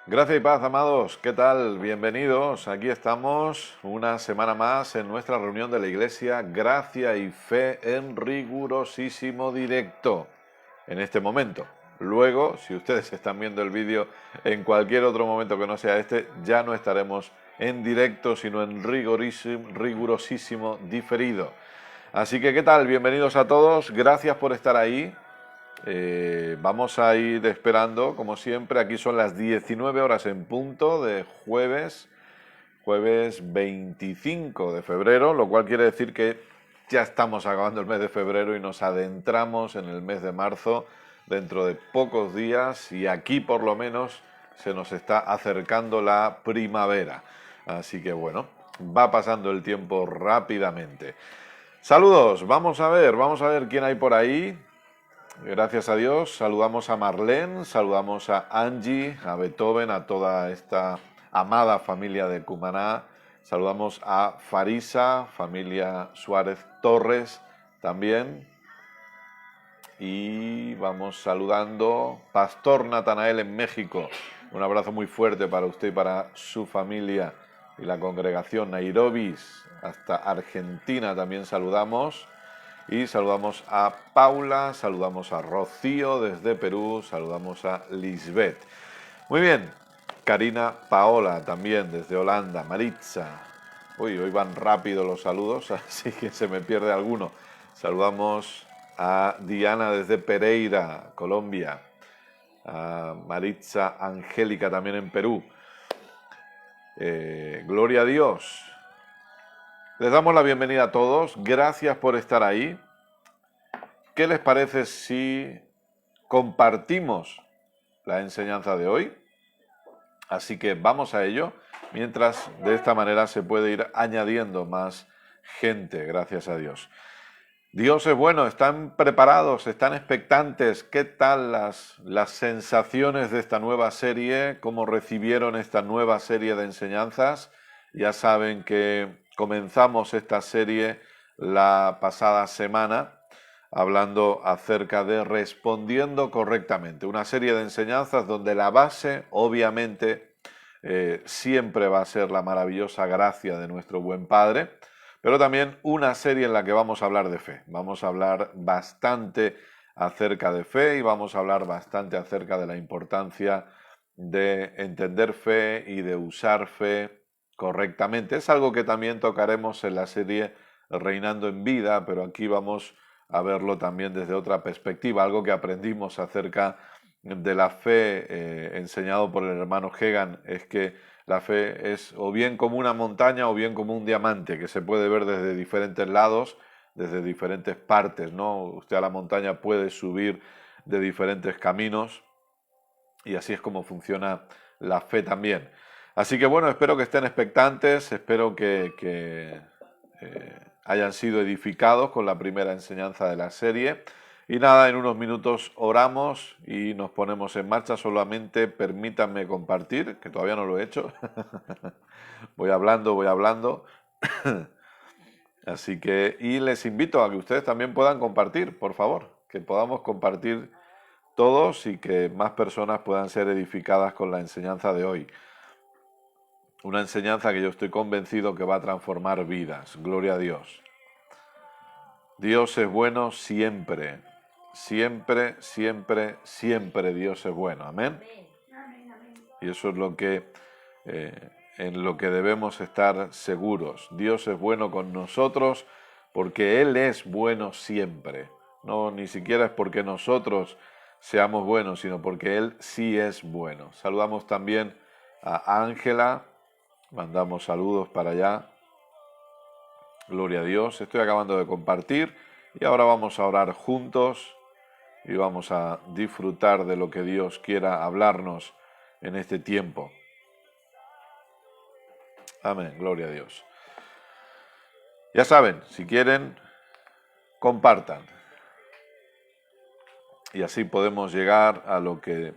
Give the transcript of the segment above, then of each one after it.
Gracia y paz, amados. ¿Qué tal? Bienvenidos. Aquí estamos una semana más en nuestra reunión de la Iglesia Gracia y Fe en rigurosísimo directo en este momento. Luego, si ustedes están viendo el vídeo en cualquier otro momento que no sea este, ya no estaremos en directo, sino en rigurosísimo diferido. Así que, ¿qué tal? Bienvenidos a todos. Gracias por estar ahí. Vamos a ir esperando, como siempre. Aquí son las 19 horas en punto de jueves 25 de febrero, lo cual quiere decir que ya estamos acabando el mes de febrero y nos adentramos en el mes de marzo dentro de pocos días, y aquí por lo menos se nos está acercando la primavera. Así que bueno, va pasando el tiempo rápidamente. Saludos, vamos a ver quién hay por ahí. Gracias a Dios, saludamos a Marlene, saludamos a Angie, a Beethoven, a toda esta amada familia de Cumaná. Saludamos a Farisa, familia Suárez Torres también. Y vamos saludando Pastor Natanael en México. Un abrazo muy fuerte para usted y para su familia y la congregación. Nairobi, hasta Argentina también saludamos. Y saludamos a Paula, saludamos a Rocío desde Perú, saludamos a Lisbeth. Muy bien, Karina Paola también desde Holanda, Maritza. Hoy van rápido los saludos, así que se me pierde alguno. Saludamos a Diana desde Pereira, Colombia. A Maritza Angélica también en Perú. Gloria a Dios. Les damos la bienvenida a todos, gracias por estar ahí. ¿Qué les parece si compartimos la enseñanza de hoy? Así que vamos a ello, mientras de esta manera se puede ir añadiendo más gente, gracias a Dios. Dios es bueno, están preparados, están expectantes. ¿Qué tal las sensaciones de esta nueva serie? ¿Cómo recibieron esta nueva serie de enseñanzas? Ya saben que comenzamos esta serie la pasada semana hablando acerca de respondiendo correctamente. Una serie de enseñanzas donde la base, obviamente, siempre va a ser la maravillosa gracia de nuestro buen Padre, pero también una serie en la que vamos a hablar de fe. Vamos a hablar bastante acerca de fe y vamos a hablar bastante acerca de la importancia de entender fe y de usar fe correctamente. Es algo que también tocaremos en la serie Reinando en Vida, pero aquí vamos a verlo también desde otra perspectiva, algo que aprendimos acerca de la fe enseñado por el hermano Hegan, es que la fe es o bien como una montaña o bien como un diamante, que se puede ver desde diferentes lados, desde diferentes partes, ¿no? Usted a la montaña puede subir de diferentes caminos, y así es como funciona la fe también. Así que bueno, espero que estén expectantes, espero que hayan sido edificados con la primera enseñanza de la serie. Y nada, en unos minutos oramos y nos ponemos en marcha. Solamente permítanme compartir, que todavía no lo he hecho. voy hablando. Así que, y les invito a que ustedes también puedan compartir, por favor, que podamos compartir todos y que más personas puedan ser edificadas con la enseñanza de hoy. Una enseñanza que yo estoy convencido que va a transformar vidas. Gloria a Dios. Dios es bueno siempre. Siempre, siempre, siempre Dios es bueno. Amén. Y eso es lo que en lo que debemos estar seguros. Dios es bueno con nosotros porque Él es bueno siempre. No, ni siquiera es porque nosotros seamos buenos, sino porque Él sí es bueno. Saludamos también a Ángela. Mandamos saludos para allá. Gloria a Dios. Estoy acabando de compartir y ahora vamos a orar juntos y vamos a disfrutar de lo que Dios quiera hablarnos en este tiempo. Amén. Gloria a Dios. Ya saben, si quieren, compartan. Y así podemos llegar a lo que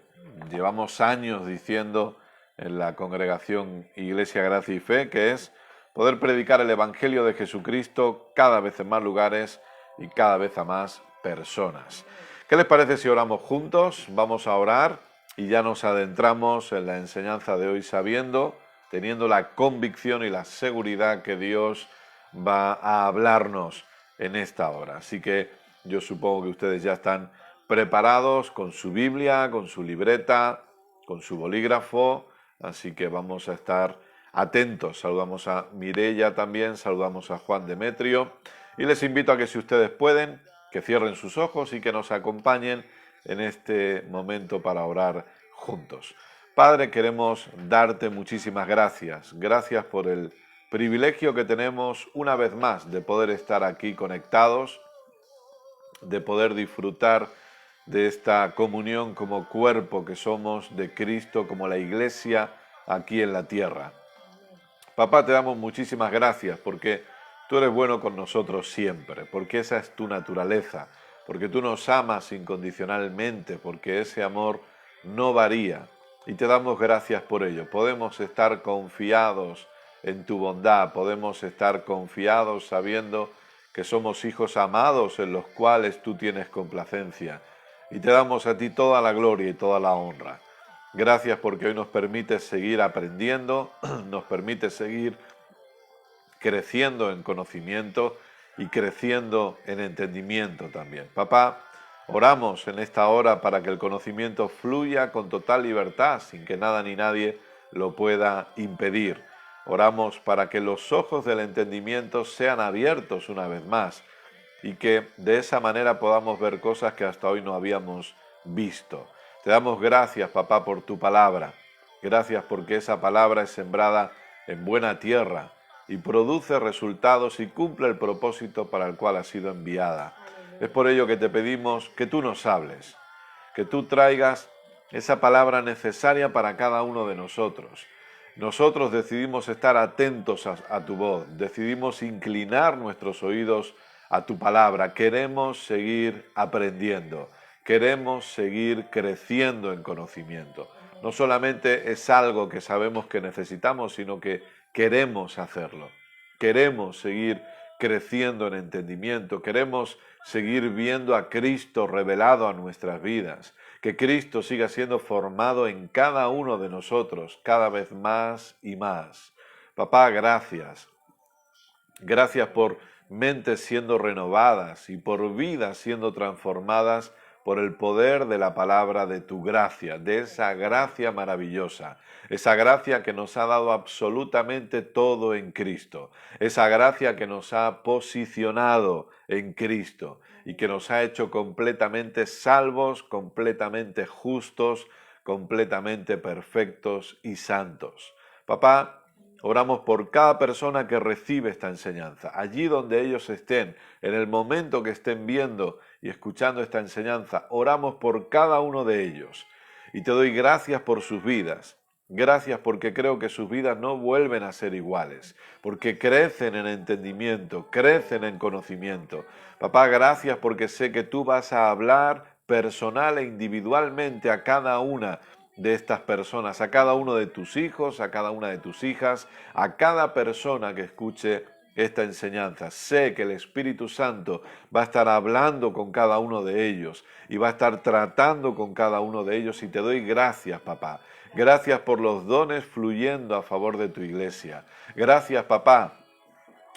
llevamos años diciendo en la congregación Iglesia Gracia y Fe, que es poder predicar el Evangelio de Jesucristo cada vez en más lugares y cada vez a más personas. ¿Qué les parece si oramos juntos? Vamos a orar y ya nos adentramos en la enseñanza de hoy teniendo la convicción y la seguridad que Dios va a hablarnos en esta hora. Así que yo supongo que ustedes ya están preparados con su Biblia, con su libreta, con su bolígrafo, así que vamos a estar atentos. Saludamos a Mireia también, saludamos a Juan Demetrio y les invito a que si ustedes pueden, que cierren sus ojos y que nos acompañen en este momento para orar juntos. Padre, queremos darte muchísimas gracias. Gracias por el privilegio que tenemos una vez más de poder estar aquí conectados, de poder disfrutar de esta comunión como cuerpo que somos de Cristo, como la iglesia aquí en la tierra. Papá, te damos muchísimas gracias porque tú eres bueno con nosotros siempre, porque esa es tu naturaleza, porque tú nos amas incondicionalmente, porque ese amor no varía. Y te damos gracias por ello. Podemos estar confiados en tu bondad, podemos estar confiados sabiendo que somos hijos amados en los cuales tú tienes complacencia. Y te damos a ti toda la gloria y toda la honra. Gracias porque hoy nos permites seguir aprendiendo, nos permites seguir creciendo en conocimiento y creciendo en entendimiento también. Papá, oramos en esta hora para que el conocimiento fluya con total libertad, sin que nada ni nadie lo pueda impedir. Oramos para que los ojos del entendimiento sean abiertos una vez más y que de esa manera podamos ver cosas que hasta hoy no habíamos visto. Te damos gracias, papá, por tu palabra. Gracias porque esa palabra es sembrada en buena tierra y produce resultados y cumple el propósito para el cual ha sido enviada. Es por ello que te pedimos que tú nos hables, que tú traigas esa palabra necesaria para cada uno de nosotros. Nosotros decidimos estar atentos a tu voz, decidimos inclinar nuestros oídos a tu palabra. Queremos seguir aprendiendo, queremos seguir creciendo en conocimiento. No solamente es algo que sabemos que necesitamos, sino que queremos hacerlo. Queremos seguir creciendo en entendimiento, queremos seguir viendo a Cristo revelado a nuestras vidas, que Cristo siga siendo formado en cada uno de nosotros, cada vez más y más. Papá, gracias. Gracias por mentes siendo renovadas y por vidas siendo transformadas por el poder de la palabra de tu gracia, de esa gracia maravillosa, esa gracia que nos ha dado absolutamente todo en Cristo, esa gracia que nos ha posicionado en Cristo y que nos ha hecho completamente salvos, completamente justos, completamente perfectos y santos. Papá, oramos por cada persona que recibe esta enseñanza, allí donde ellos estén, en el momento que estén viendo y escuchando esta enseñanza, oramos por cada uno de ellos. Y te doy gracias por sus vidas. Gracias porque creo que sus vidas no vuelven a ser iguales, porque crecen en entendimiento, crecen en conocimiento. Papá, gracias porque sé que tú vas a hablar personal e individualmente a cada una de estas personas, a cada uno de tus hijos, a cada una de tus hijas, a cada persona que escuche esta enseñanza. Sé que el Espíritu Santo va a estar hablando con cada uno de ellos y va a estar tratando con cada uno de ellos y te doy gracias, papá. Gracias por los dones fluyendo a favor de tu iglesia. Gracias, papá,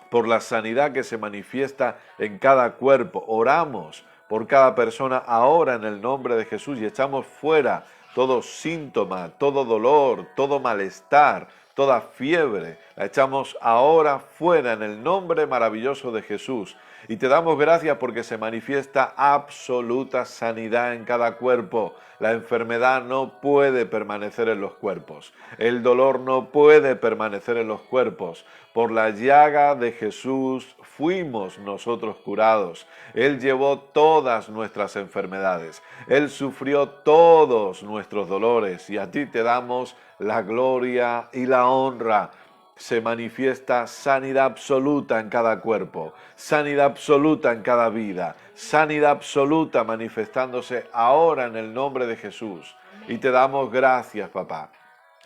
por la sanidad que se manifiesta en cada cuerpo. Oramos por cada persona ahora en el nombre de Jesús y echamos fuera todo síntoma, todo dolor, todo malestar, toda fiebre. La echamos ahora fuera en el nombre maravilloso de Jesús. Y te damos gracias porque se manifiesta absoluta sanidad en cada cuerpo. La enfermedad no puede permanecer en los cuerpos. El dolor no puede permanecer en los cuerpos. Por la llaga de Jesús fuimos nosotros curados. Él llevó todas nuestras enfermedades. Él sufrió todos nuestros dolores. Y a ti te damos la gloria y la honra. Se manifiesta sanidad absoluta en cada cuerpo, sanidad absoluta en cada vida, sanidad absoluta manifestándose ahora en el nombre de Jesús. Y te damos gracias, papá.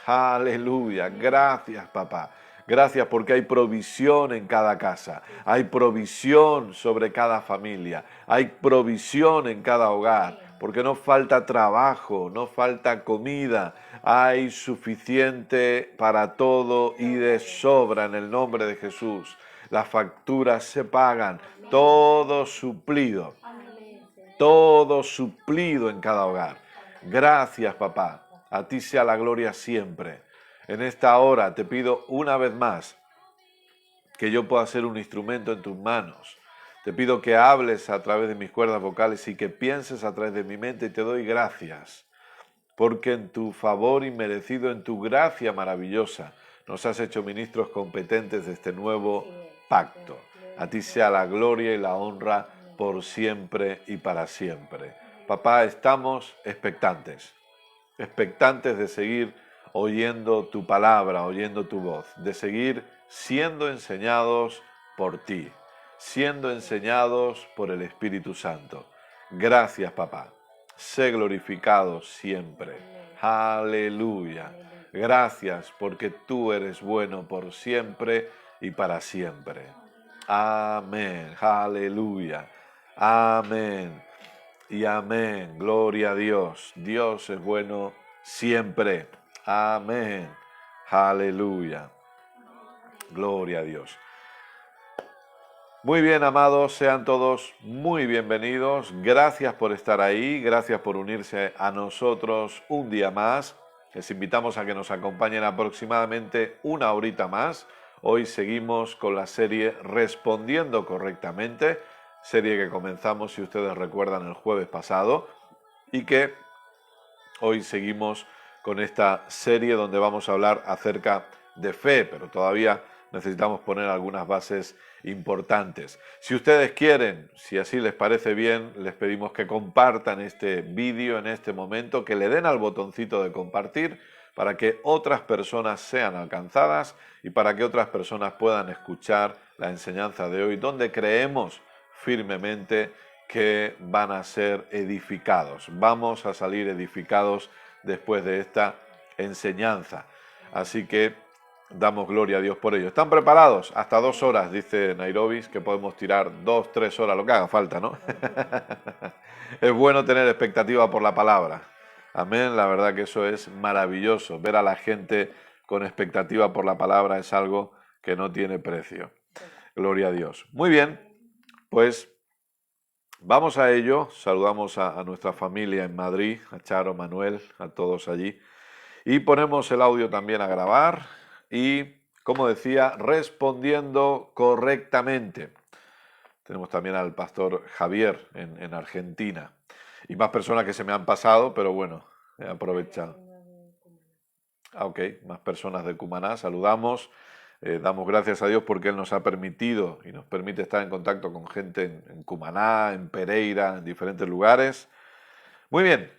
Aleluya, gracias, papá. Gracias porque hay provisión en cada casa, hay provisión sobre cada familia, hay provisión en cada hogar. porque no falta trabajo, no falta comida, hay suficiente para todo y de sobra en el nombre de Jesús. Las facturas se pagan, todo suplido en cada hogar. Gracias, papá. A ti sea la gloria siempre. En esta hora te pido una vez más que yo pueda ser un instrumento en tus manos. Te pido que hables a través de mis cuerdas vocales y que pienses a través de mi mente, y te doy gracias, porque en tu favor inmerecido, en tu gracia maravillosa, nos has hecho ministros competentes de este nuevo pacto. A ti sea la gloria y la honra por siempre y para siempre. Papá, estamos expectantes de seguir oyendo tu palabra, oyendo tu voz, de seguir siendo enseñados por ti, siendo enseñados por el Espíritu Santo. Gracias, papá. Sé glorificado siempre. Aleluya. Gracias porque tú eres bueno por siempre y para siempre. Amén. Aleluya. Amén. Y amén. Gloria a Dios. Dios es bueno siempre. Amén. Aleluya. Gloria a Dios. Muy bien, amados, sean todos muy bienvenidos. Gracias por estar ahí, gracias por unirse a nosotros un día más. Les invitamos a que nos acompañen aproximadamente una horita más. Hoy seguimos con la serie Respondiendo Correctamente, serie que comenzamos, si ustedes recuerdan, el jueves pasado, y que hoy seguimos con esta serie donde vamos a hablar acerca de fe, pero todavía necesitamos poner algunas bases importantes. Si ustedes quieren, si así les parece bien, les pedimos que compartan este vídeo en este momento, que le den al botoncito de compartir para que otras personas sean alcanzadas y para que otras personas puedan escuchar la enseñanza de hoy, donde creemos firmemente que van a ser edificados. Vamos a salir edificados después de esta enseñanza. Así que damos gloria a Dios por ello. ¿Están preparados? Hasta 2 horas, dice Nairobi, que podemos tirar 2, 3 horas, lo que haga falta, ¿no? Es bueno tener expectativa por la palabra. Amén, la verdad que eso es maravilloso. Ver a la gente con expectativa por la palabra es algo que no tiene precio. Gloria a Dios. Muy bien, pues vamos a ello. Saludamos a nuestra familia en Madrid, a Charo, Manuel, a todos allí. Y ponemos el audio también a grabar y, como decía, respondiendo correctamente. Tenemos también al pastor Javier en Argentina. Y más personas que se me han pasado, pero bueno, he aprovechado. Ok, más personas de Cumaná, saludamos. Damos gracias a Dios porque Él nos ha permitido y nos permite estar en contacto con gente en Cumaná, en Pereira, en diferentes lugares. Muy bien,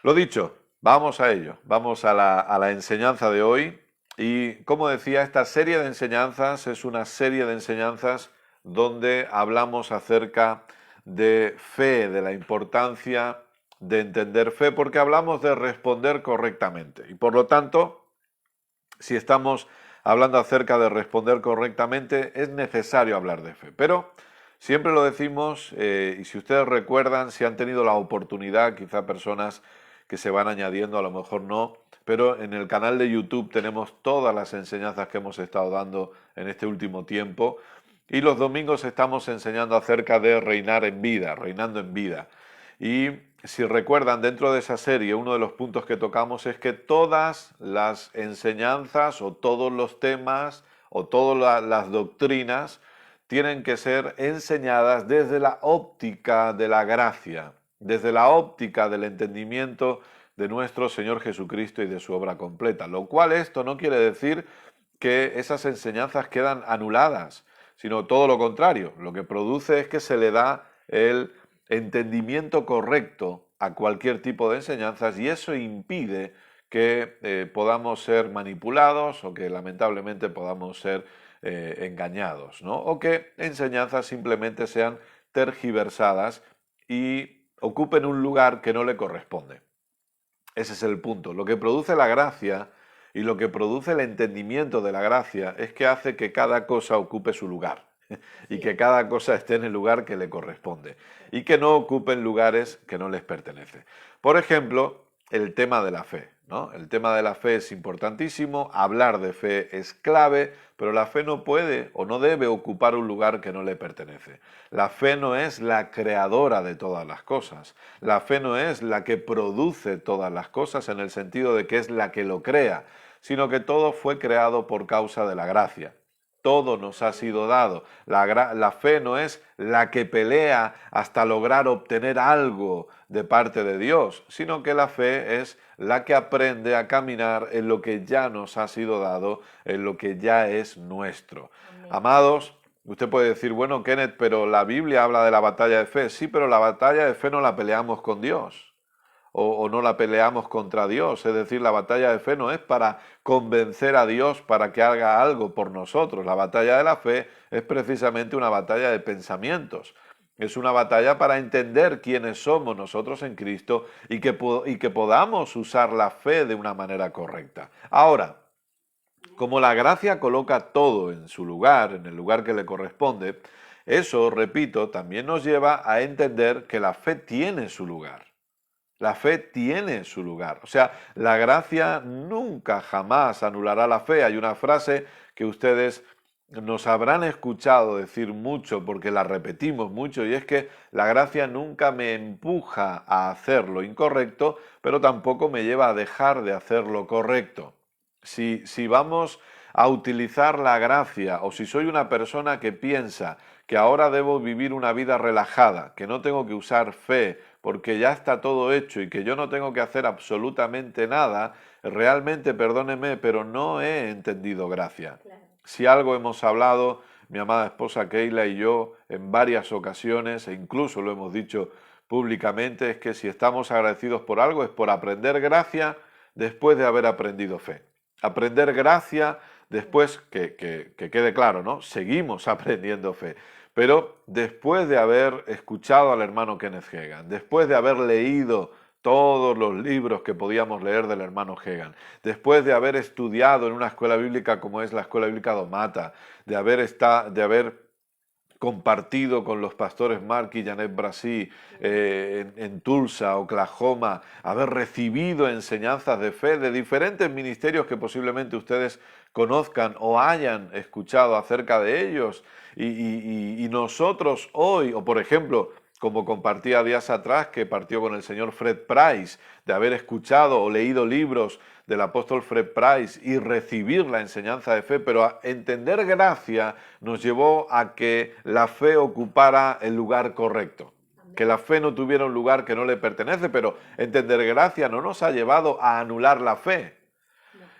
lo dicho, vamos a ello, vamos a la enseñanza de hoy. Y como decía, esta serie de enseñanzas es una serie de enseñanzas donde hablamos acerca de fe, de la importancia de entender fe, porque hablamos de responder correctamente. Y por lo tanto, si estamos hablando acerca de responder correctamente, es necesario hablar de fe. Pero siempre lo decimos, y si ustedes recuerdan, si han tenido la oportunidad, quizá personas que se van añadiendo, a lo mejor no, pero en el canal de YouTube tenemos todas las enseñanzas que hemos estado dando en este último tiempo, y los domingos estamos enseñando acerca de reinar en vida, reinando en vida. Y si recuerdan, dentro de esa serie, uno de los puntos que tocamos es que todas las enseñanzas o todos los temas o todas las doctrinas tienen que ser enseñadas desde la óptica de la gracia, desde la óptica del entendimiento de nuestro Señor Jesucristo y de su obra completa. Lo cual esto no quiere decir que esas enseñanzas quedan anuladas, sino todo lo contrario. Lo que produce es que se le da el entendimiento correcto a cualquier tipo de enseñanzas y eso impide que podamos ser manipulados o que lamentablemente podamos ser engañados, ¿no? O que enseñanzas simplemente sean tergiversadas y ocupen un lugar que no le corresponde. Ese es el punto. Lo que produce la gracia y lo que produce el entendimiento de la gracia es que hace que cada cosa ocupe su lugar. y que cada cosa esté en el lugar que le corresponde y que no ocupen lugares que no les pertenecen. Por ejemplo, el tema de la fe, ¿no? El tema de la fe es importantísimo, hablar de fe es clave, pero la fe no puede o no debe ocupar un lugar que no le pertenece. La fe no es la creadora de todas las cosas. La fe no es la que produce todas las cosas en el sentido de que es la que lo crea, sino que todo fue creado por causa de la gracia. Todo nos ha sido dado. La fe no es la que pelea hasta lograr obtener algo de parte de Dios, sino que la fe es la que aprende a caminar en lo que ya nos ha sido dado, en lo que ya es nuestro. Amén. Amados, usted puede decir, bueno, Kenneth, pero la Biblia habla de la batalla de fe. Sí, pero la batalla de fe no la peleamos con Dios. O no la peleamos contra Dios, es decir, la batalla de fe no es para convencer a Dios para que haga algo por nosotros, la batalla de la fe es precisamente una batalla de pensamientos, es una batalla para entender quiénes somos nosotros en Cristo y que podamos usar la fe de una manera correcta. Ahora, como la gracia coloca todo en su lugar, en el lugar que le corresponde, eso, repito, también nos lleva a entender que la fe tiene su lugar. La fe tiene su lugar. O sea, la gracia nunca jamás anulará la fe. Hay una frase que ustedes nos habrán escuchado decir mucho porque la repetimos mucho y es que la gracia nunca me empuja a hacer lo incorrecto, pero tampoco me lleva a dejar de hacer lo correcto. Si vamos a utilizar la gracia o si soy una persona que piensa que ahora debo vivir una vida relajada, que no tengo que usar fe, porque ya está todo hecho y que yo no tengo que hacer absolutamente nada, realmente, perdóneme, pero no he entendido gracia. Claro. Si algo hemos hablado, mi amada esposa Keila y yo, en varias ocasiones, e incluso lo hemos dicho públicamente, es que si estamos agradecidos por algo es por aprender gracia después de haber aprendido fe. Aprender gracia después, que quede claro, ¿no? Seguimos aprendiendo fe. Pero después de haber escuchado al hermano Kenneth Hagin, después de haber leído todos los libros que podíamos leer del hermano Hagin, después de haber estudiado en una escuela bíblica como es la Escuela Bíblica Domata, de haber compartido con los pastores Mark y Janet Brasí en Tulsa, Oklahoma, haber recibido enseñanzas de fe de diferentes ministerios que posiblemente ustedes conozcan o hayan escuchado acerca de ellos y nosotros hoy, o por ejemplo, como compartía días atrás que partió con el señor Fred Price, de haber escuchado o leído libros del apóstol Fred Price y recibir la enseñanza de fe, pero a entender gracia nos llevó a que la fe ocupara el lugar correcto, que la fe no tuviera un lugar que no le pertenece, pero entender gracia no nos ha llevado a anular la fe.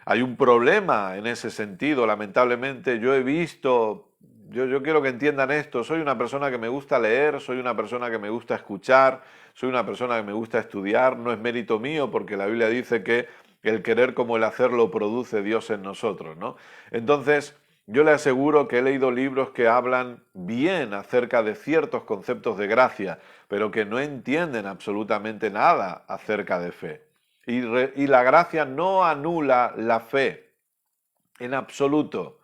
Hay un problema en ese sentido, lamentablemente yo he visto... Yo quiero que entiendan esto, soy una persona que me gusta leer, soy una persona que me gusta escuchar, soy una persona que me gusta estudiar, no es mérito mío porque la Biblia dice que el querer como el hacer lo produce Dios en nosotros, ¿no? Entonces, yo le aseguro que he leído libros que hablan bien acerca de ciertos conceptos de gracia, pero que no entienden absolutamente nada acerca de fe. Y la gracia no anula la fe en absoluto,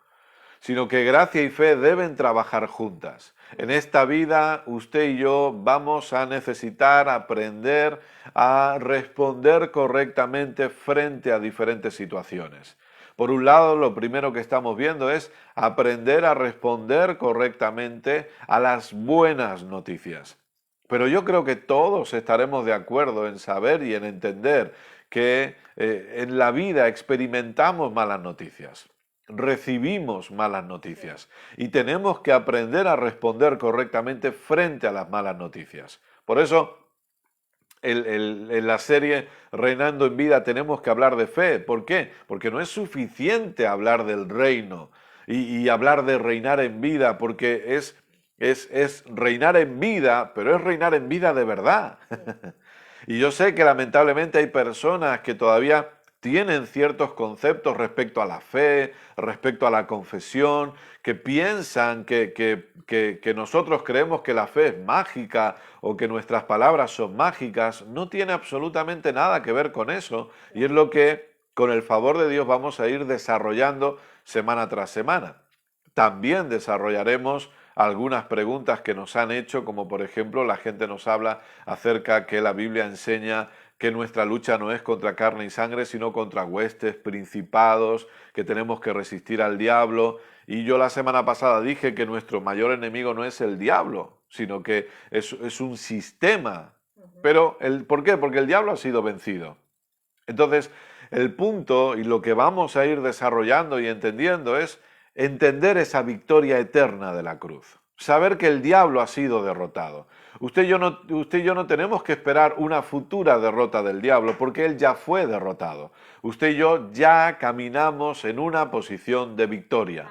sino que gracia y fe deben trabajar juntas. En esta vida, usted y yo vamos a necesitar aprender a responder correctamente frente a diferentes situaciones. Por un lado, lo primero que estamos viendo es aprender a responder correctamente a las buenas noticias. Pero yo creo que todos estaremos de acuerdo en saber y en entender que en la vida experimentamos malas noticias. Recibimos malas noticias y tenemos que aprender a responder correctamente frente a las malas noticias. Por eso, en la serie Reinando en Vida tenemos que hablar de fe. ¿Por qué? Porque no es suficiente hablar del reino y hablar de reinar en vida, porque es reinar en vida, pero es reinar en vida de verdad. Y yo sé que lamentablemente hay personas que todavía tienen ciertos conceptos respecto a la fe, respecto a la confesión, que piensan que nosotros creemos que la fe es mágica o que nuestras palabras son mágicas. No tiene absolutamente nada que ver con eso y es lo que con el favor de Dios vamos a ir desarrollando semana tras semana. También desarrollaremos algunas preguntas que nos han hecho, como por ejemplo la gente nos habla acerca que la Biblia enseña que nuestra lucha no es contra carne y sangre, sino contra huestes, principados, que tenemos que resistir al diablo. Y yo la semana pasada dije que nuestro mayor enemigo no es el diablo, sino que es un sistema. Pero, ¿por qué? Porque el diablo ha sido vencido. Entonces, el punto y lo que vamos a ir desarrollando y entendiendo es entender esa victoria eterna de la cruz. Saber que el diablo ha sido derrotado. Usted y yo no tenemos que esperar una futura derrota del diablo porque él ya fue derrotado. Usted y yo ya caminamos en una posición de victoria.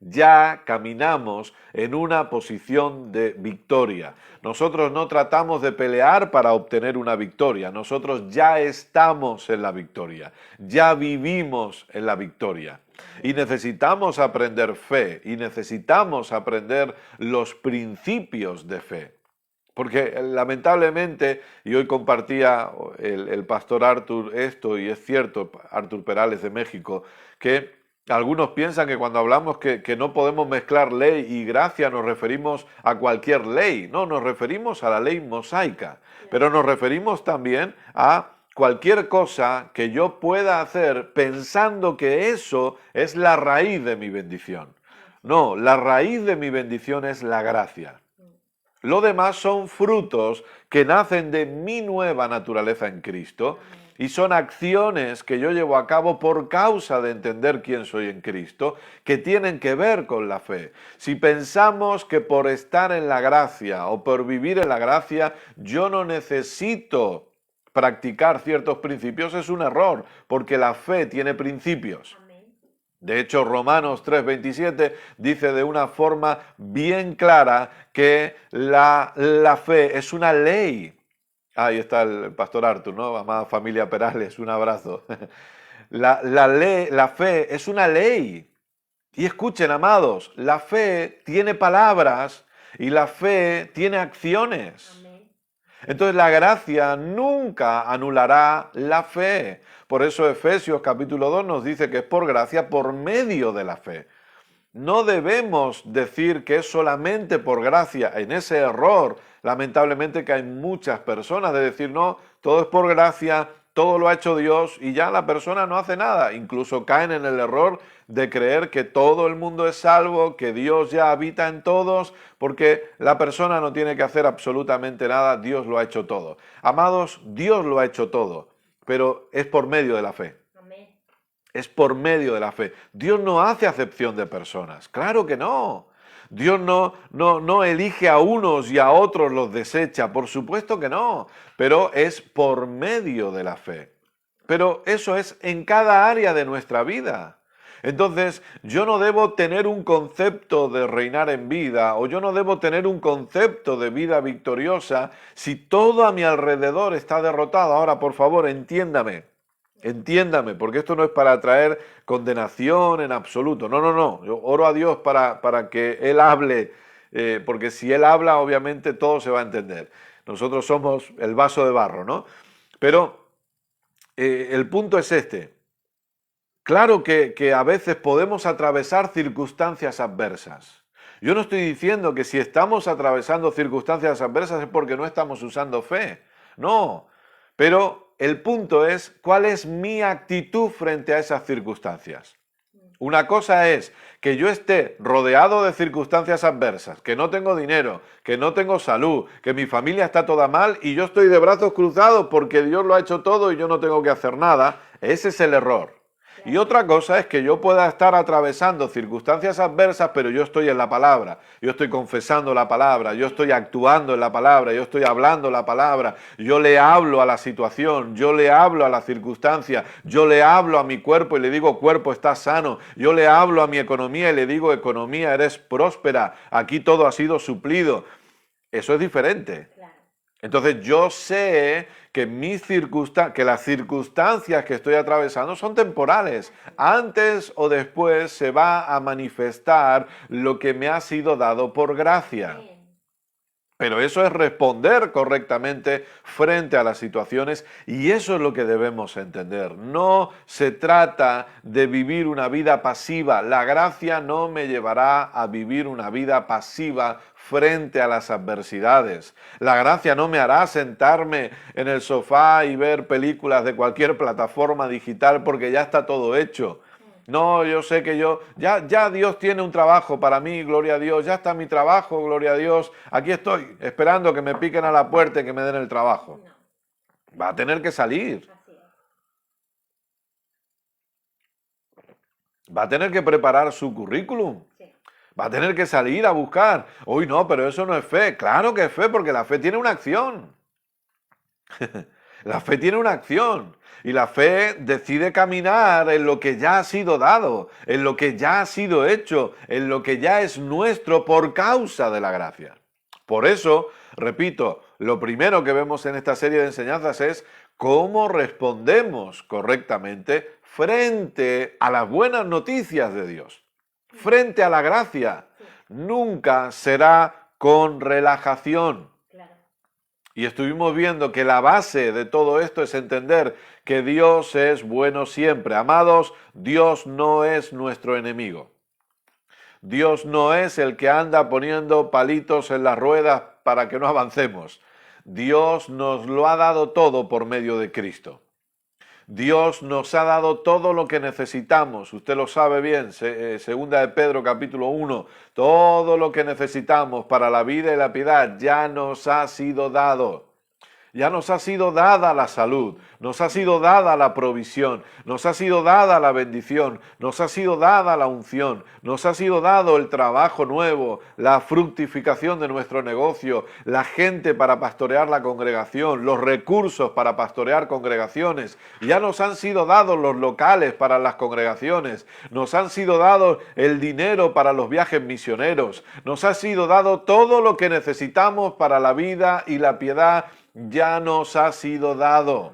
Ya caminamos en una posición de victoria. Nosotros no tratamos de pelear para obtener una victoria. Nosotros ya estamos en la victoria. Ya vivimos en la victoria. Y necesitamos aprender fe. Y necesitamos aprender los principios de fe. Porque lamentablemente, y hoy compartía el pastor Artur esto, y es cierto, Artur Perales de México, que algunos piensan que cuando hablamos que no podemos mezclar ley y gracia nos referimos a cualquier ley. No, nos referimos a la ley mosaica, pero nos referimos también a cualquier cosa que yo pueda hacer pensando que eso es la raíz de mi bendición. No, la raíz de mi bendición es la gracia. Lo demás son frutos que nacen de mi nueva naturaleza en Cristo y son acciones que yo llevo a cabo por causa de entender quién soy en Cristo, que tienen que ver con la fe. Si pensamos que por estar en la gracia o por vivir en la gracia yo no necesito practicar ciertos principios, es un error, porque la fe tiene principios. De hecho, Romanos 3:27 dice de una forma bien clara que la fe es una ley. Ahí está el pastor Artur, ¿no? Amada familia Perales, un abrazo. La fe es una ley. Y escuchen, amados, la fe tiene palabras y la fe tiene acciones. Entonces la gracia nunca anulará la fe. Por eso Efesios capítulo 2 nos dice que es por gracia por medio de la fe. No debemos decir que es solamente por gracia. En ese error, lamentablemente, que hay muchas personas de decir, no, todo es por gracia, todo lo ha hecho Dios y ya la persona no hace nada. Incluso caen en el error de creer que todo el mundo es salvo, que Dios ya habita en todos, porque la persona no tiene que hacer absolutamente nada, Dios lo ha hecho todo. Amados, Dios lo ha hecho todo, pero es por medio de la fe. Es por medio de la fe. Dios no hace acepción de personas, claro que no. Dios no elige a unos y a otros los desecha, por supuesto que no, pero es por medio de la fe. Pero eso es en cada área de nuestra vida. Entonces, yo no debo tener un concepto de reinar en vida o yo no debo tener un concepto de vida victoriosa si todo a mi alrededor está derrotado. Ahora, por favor, entiéndame, porque esto no es para traer condenación en absoluto. No. Yo oro a Dios para que Él hable, porque si Él habla, obviamente todo se va a entender. Nosotros somos el vaso de barro, ¿no? Pero el punto es este. Claro que a veces podemos atravesar circunstancias adversas. Yo no estoy diciendo que si estamos atravesando circunstancias adversas es porque no estamos usando fe. No, pero el punto es cuál es mi actitud frente a esas circunstancias. Una cosa es que yo esté rodeado de circunstancias adversas, que no tengo dinero, que no tengo salud, que mi familia está toda mal y yo estoy de brazos cruzados porque Dios lo ha hecho todo y yo no tengo que hacer nada. Ese es el error. Y otra cosa es que yo pueda estar atravesando circunstancias adversas, pero yo estoy en la palabra, yo estoy confesando la palabra, yo estoy actuando en la palabra, yo estoy hablando la palabra, yo le hablo a la situación, yo le hablo a la circunstancia, yo le hablo a mi cuerpo y le digo, cuerpo, estás sano, yo le hablo a mi economía y le digo, economía, eres próspera, aquí todo ha sido suplido. Eso es diferente. Entonces yo sé que las circunstancias que estoy atravesando son temporales. Antes o después se va a manifestar lo que me ha sido dado por gracia. Pero eso es responder correctamente frente a las situaciones y eso es lo que debemos entender. No se trata de vivir una vida pasiva. La gracia no me llevará a vivir una vida pasiva frente a las adversidades. La gracia no me hará sentarme en el sofá y ver películas de cualquier plataforma digital porque ya está todo hecho. No, yo sé que ya Dios tiene un trabajo para mí, gloria a Dios, ya está mi trabajo, gloria a Dios, aquí estoy esperando que me piquen a la puerta y que me den el trabajo. Va a tener que salir. Va a tener que preparar su currículum. Va a tener que salir a buscar. Uy, no, pero eso no es fe. Claro que es fe porque la fe tiene una acción. La fe tiene una acción. Y la fe decide caminar en lo que ya ha sido dado, en lo que ya ha sido hecho, en lo que ya es nuestro por causa de la gracia. Por eso, repito, lo primero que vemos en esta serie de enseñanzas es cómo respondemos correctamente frente a las buenas noticias de Dios, frente a la gracia. Nunca será con relajación. Y estuvimos viendo que la base de todo esto es entender que Dios es bueno siempre. Amados, Dios no es nuestro enemigo. Dios no es el que anda poniendo palitos en las ruedas para que no avancemos. Dios nos lo ha dado todo por medio de Cristo. Dios nos ha dado todo lo que necesitamos, usted lo sabe bien, segunda de Pedro capítulo 1, todo lo que necesitamos para la vida y la piedad ya nos ha sido dado. Ya nos ha sido dada la salud, nos ha sido dada la provisión, nos ha sido dada la bendición, nos ha sido dada la unción, nos ha sido dado el trabajo nuevo, la fructificación de nuestro negocio, la gente para pastorear la congregación, los recursos para pastorear congregaciones. Ya nos han sido dados los locales para las congregaciones, nos han sido dados el dinero para los viajes misioneros, nos ha sido dado todo lo que necesitamos para la vida y la piedad. Ya nos ha sido dado.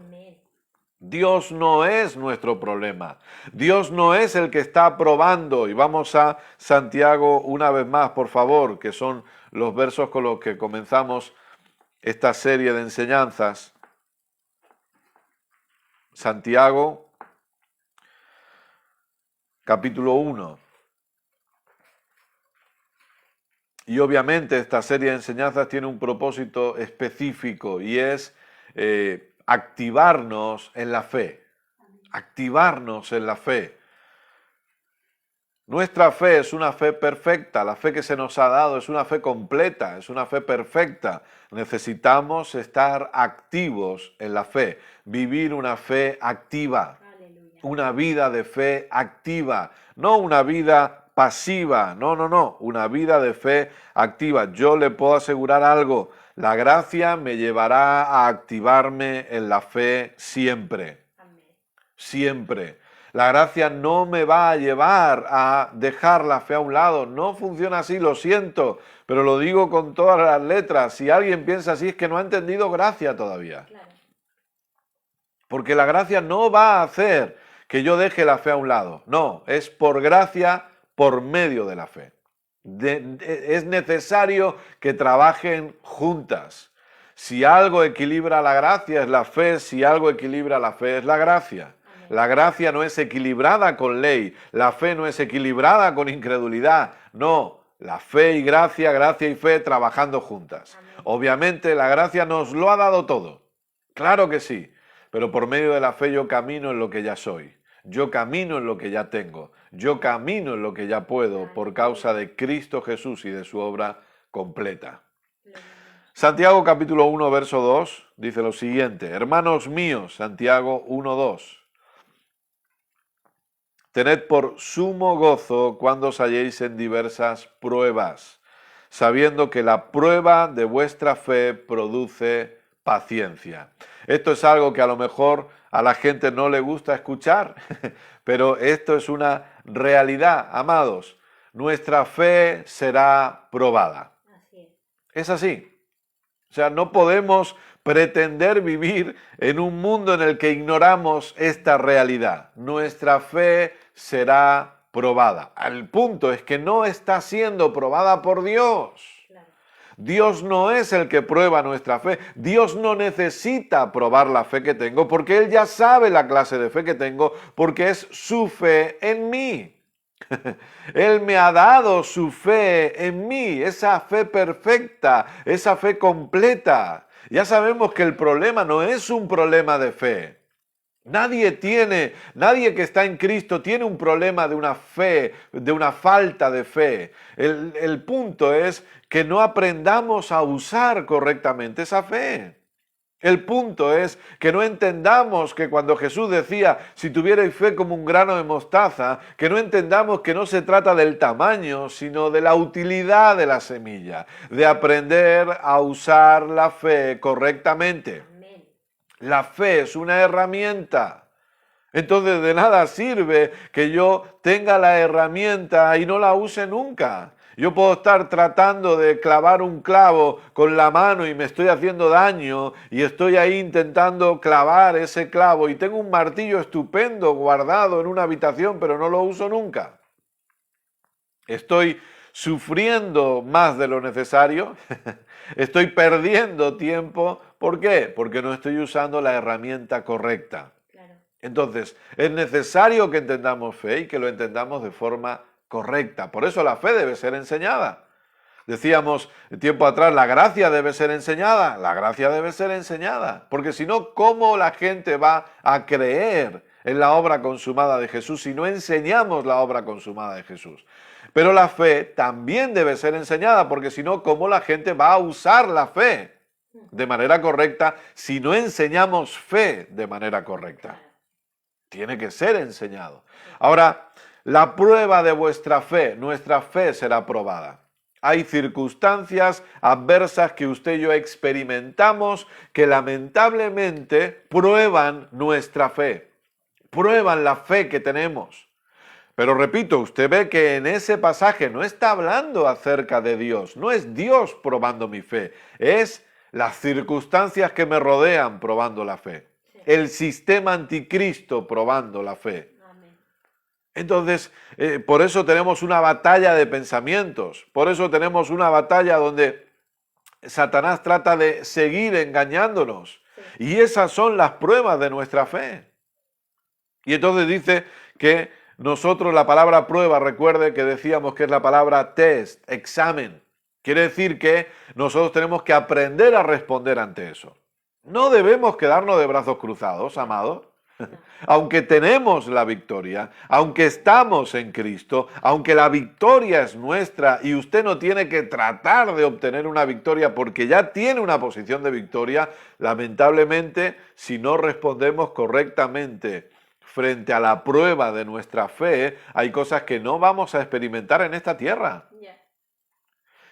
Dios no es nuestro problema. Dios no es el que está probando. Y vamos a Santiago una vez más, por favor, que son los versos con los que comenzamos esta serie de enseñanzas. Santiago, capítulo 1. Y obviamente esta serie de enseñanzas tiene un propósito específico y es activarnos en la fe. Activarnos en la fe. Nuestra fe es una fe perfecta, la fe que se nos ha dado es una fe completa, es una fe perfecta. Necesitamos estar activos en la fe, vivir una fe activa, una vida de fe activa, no una vida pasiva, no, una vida de fe activa. Yo le puedo asegurar algo, la gracia me llevará a activarme en la fe siempre. Amén. Siempre. La gracia no me va a llevar a dejar la fe a un lado. No funciona así, lo siento, pero lo digo con todas las letras. Si alguien piensa así es que no ha entendido gracia todavía. Claro. Porque la gracia no va a hacer que yo deje la fe a un lado. No, es por gracia, por medio de la fe. Es necesario que trabajen juntas. Si algo equilibra la gracia es la fe, si algo equilibra la fe es la gracia. La gracia no es equilibrada con ley, la fe no es equilibrada con incredulidad, no, la fe y gracia, gracia y fe trabajando juntas. Obviamente la gracia nos lo ha dado todo, claro que sí, pero por medio de la fe yo camino en lo que ya soy, yo camino en lo que ya tengo, yo camino en lo que ya puedo por causa de Cristo Jesús y de su obra completa. Santiago capítulo 1 verso 2 dice lo siguiente, hermanos míos, Santiago 1:2. Tened por sumo gozo cuando os halléis en diversas pruebas, sabiendo que la prueba de vuestra fe produce paciencia. Esto es algo que a lo mejor a la gente no le gusta escuchar, pero esto es una realidad, amados. Nuestra fe será probada. Es así. O sea, no podemos pretender vivir en un mundo en el que ignoramos esta realidad. Nuestra fe será probada. El punto es que no está siendo probada por Dios. Claro. Dios no es el que prueba nuestra fe. Dios no necesita probar la fe que tengo porque Él ya sabe la clase de fe que tengo porque es su fe en mí. Él me ha dado su fe en mí, esa fe perfecta, esa fe completa. Ya sabemos que el problema no es un problema de fe. Nadie que está en Cristo tiene un problema de una fe, de una falta de fe. El punto es que no aprendamos a usar correctamente esa fe. El punto es que no entendamos que cuando Jesús decía, si tuvierais fe como un grano de mostaza, que no entendamos que no se trata del tamaño, sino de la utilidad de la semilla, de aprender a usar la fe correctamente. La fe es una herramienta. Entonces de nada sirve que yo tenga la herramienta y no la use nunca. Yo puedo estar tratando de clavar un clavo con la mano y me estoy haciendo daño y estoy ahí intentando clavar ese clavo y tengo un martillo estupendo guardado en una habitación, pero no lo uso nunca. Estoy sufriendo más de lo necesario, estoy perdiendo tiempo. ¿Por qué? Porque no estoy usando la herramienta correcta. Claro. Entonces, es necesario que entendamos fe y que lo entendamos de forma correcta. Por eso la fe debe ser enseñada. Decíamos tiempo atrás, la gracia debe ser enseñada. La gracia debe ser enseñada. Porque si no, ¿cómo la gente va a creer en la obra consumada de Jesús si no enseñamos la obra consumada de Jesús? Pero la fe también debe ser enseñada, porque si no, ¿cómo la gente va a usar la fe de manera correcta si no enseñamos fe de manera correcta? Tiene que ser enseñado. Ahora, la prueba de vuestra fe, nuestra fe será probada. Hay circunstancias adversas que usted y yo experimentamos que lamentablemente prueban nuestra fe, prueban la fe que tenemos. Pero repito, usted ve que en ese pasaje no está hablando acerca de Dios, no es Dios probando mi fe, es las circunstancias que me rodean probando la fe, el sistema anticristo probando la fe. Entonces, por eso tenemos una batalla de pensamientos, por eso tenemos una batalla donde Satanás trata de seguir engañándonos. Y esas son las pruebas de nuestra fe. Y entonces dice que nosotros la palabra prueba, recuerde que decíamos que es la palabra test, examen. Quiere decir que nosotros tenemos que aprender a responder ante eso. No debemos quedarnos de brazos cruzados, amados. Aunque tenemos la victoria, aunque estamos en Cristo, aunque la victoria es nuestra y usted no tiene que tratar de obtener una victoria porque ya tiene una posición de victoria, lamentablemente, si no respondemos correctamente frente a la prueba de nuestra fe, hay cosas que no vamos a experimentar en esta tierra.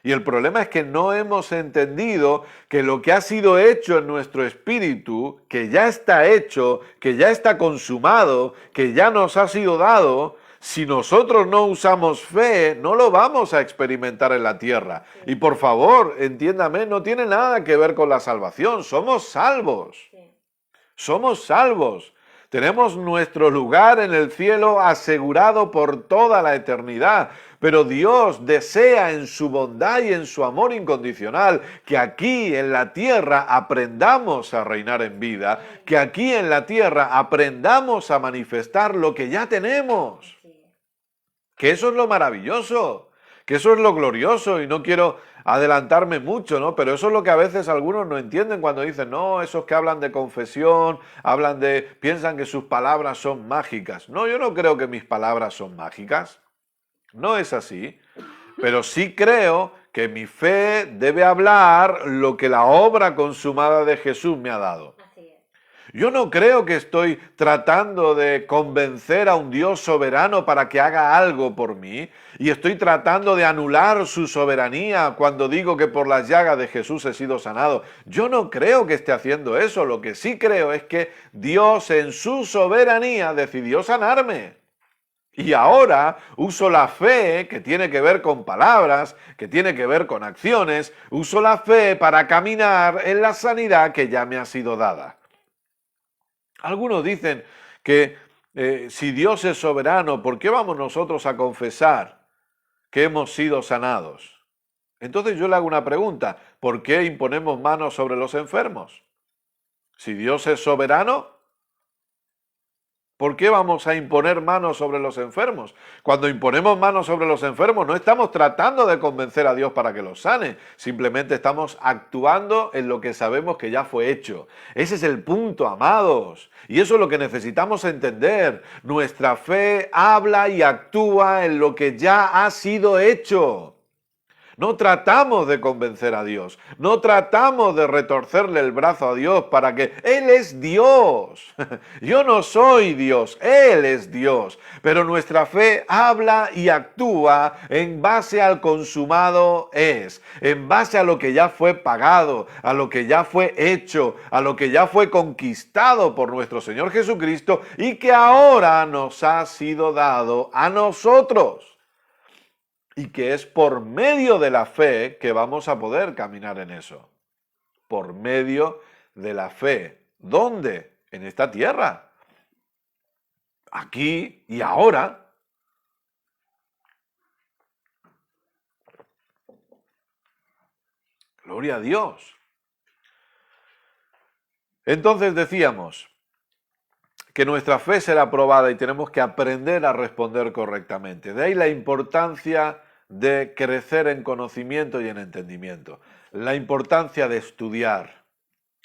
Y el problema es que no hemos entendido que lo que ha sido hecho en nuestro espíritu, que ya está hecho, que ya está consumado, que ya nos ha sido dado, si nosotros no usamos fe, no lo vamos a experimentar en la tierra. Y por favor, entiéndame, no tiene nada que ver con la salvación, somos salvos. Somos salvos. Tenemos nuestro lugar en el cielo asegurado por toda la eternidad. Pero Dios desea en su bondad y en su amor incondicional que aquí en la tierra aprendamos a reinar en vida, que aquí en la tierra aprendamos a manifestar lo que ya tenemos. Que eso es lo maravilloso, que eso es lo glorioso, y no quiero adelantarme mucho, ¿no? Pero eso es lo que a veces algunos no entienden cuando dicen, no, esos que hablan de confesión, piensan que sus palabras son mágicas. No, yo no creo que mis palabras son mágicas. No es así, pero sí creo que mi fe debe hablar lo que la obra consumada de Jesús me ha dado. Yo no creo que estoy tratando de convencer a un Dios soberano para que haga algo por mí y estoy tratando de anular su soberanía cuando digo que por las llagas de Jesús he sido sanado. Yo no creo que esté haciendo eso, lo que sí creo es que Dios en su soberanía decidió sanarme. Y ahora uso la fe, que tiene que ver con palabras, que tiene que ver con acciones, uso la fe para caminar en la sanidad que ya me ha sido dada. Algunos dicen que si Dios es soberano, ¿por qué vamos nosotros a confesar que hemos sido sanados? Entonces yo le hago una pregunta, ¿por qué imponemos manos sobre los enfermos? Si Dios es soberano, ¿por qué vamos a imponer manos sobre los enfermos? Cuando imponemos manos sobre los enfermos no estamos tratando de convencer a Dios para que los sane, simplemente estamos actuando en lo que sabemos que ya fue hecho. Ese es el punto, amados. Y eso es lo que necesitamos entender. Nuestra fe habla y actúa en lo que ya ha sido hecho. No tratamos de convencer a Dios, no tratamos de retorcerle el brazo a Dios para que Él es Dios. Yo no soy Dios, Él es Dios. Pero nuestra fe habla y actúa en base al consumado es, en base a lo que ya fue pagado, a lo que ya fue hecho, a lo que ya fue conquistado por nuestro Señor Jesucristo y que ahora nos ha sido dado a nosotros. Y que es por medio de la fe que vamos a poder caminar en eso. Por medio de la fe. ¿Dónde? En esta tierra. Aquí y ahora. Gloria a Dios. Entonces decíamos que nuestra fe será probada y tenemos que aprender a responder correctamente. De ahí la importancia de crecer en conocimiento y en entendimiento. La importancia de estudiar.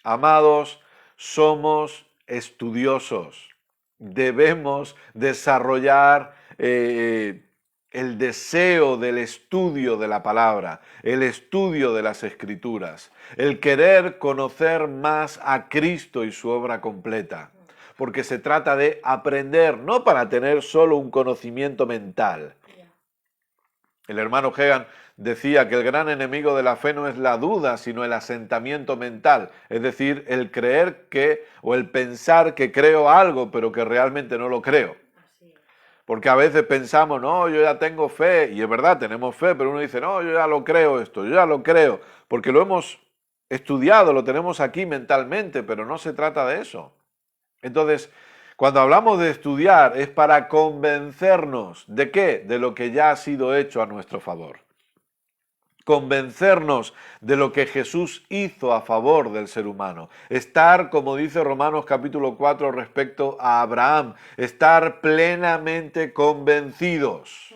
Amados, somos estudiosos. Debemos desarrollar el deseo del estudio de la palabra, el estudio de las Escrituras, el querer conocer más a Cristo y su obra completa. Porque se trata de aprender, no para tener solo un conocimiento mental. El hermano Hegan decía que el gran enemigo de la fe no es la duda, sino el asentamiento mental, es decir, el creer que, o el pensar que creo algo, pero que realmente no lo creo. Porque a veces pensamos, no, yo ya tengo fe, y es verdad, tenemos fe, pero uno dice, no, yo ya lo creo esto, yo ya lo creo, porque lo hemos estudiado, lo tenemos aquí mentalmente, pero no se trata de eso. Entonces, cuando hablamos de estudiar es para convencernos ¿de qué? De lo que ya ha sido hecho a nuestro favor. Convencernos de lo que Jesús hizo a favor del ser humano. Estar, como dice Romanos capítulo 4 respecto a Abraham, estar plenamente convencidos.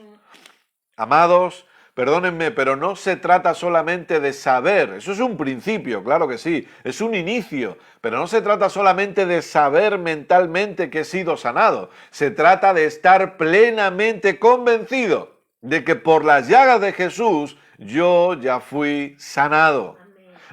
Amados, perdónenme, pero no se trata solamente de saber, eso es un principio, claro que sí, es un inicio, pero no se trata solamente de saber mentalmente que he sido sanado, se trata de estar plenamente convencido de que por las llagas de Jesús yo ya fui sanado.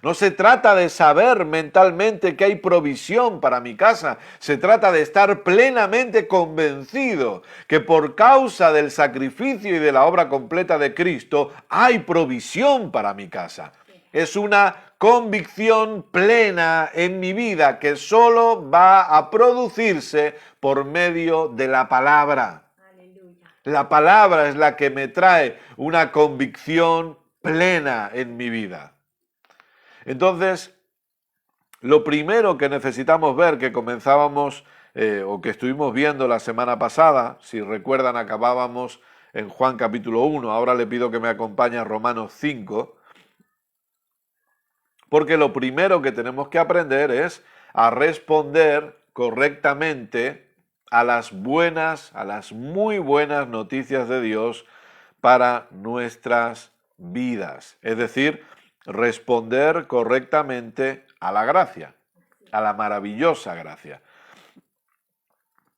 No se trata de saber mentalmente que hay provisión para mi casa. Se trata de estar plenamente convencido que por causa del sacrificio y de la obra completa de Cristo hay provisión para mi casa. Es una convicción plena en mi vida que solo va a producirse por medio de la palabra. La palabra es la que me trae una convicción plena en mi vida. Entonces, lo primero que necesitamos ver, que comenzábamos o que estuvimos viendo la semana pasada, si recuerdan acabábamos en Juan capítulo 1, ahora le pido que me acompañe a Romanos 5, porque lo primero que tenemos que aprender es a responder correctamente a las buenas, a las muy buenas noticias de Dios para nuestras vidas. Es decir, responder correctamente a la gracia, a la maravillosa gracia.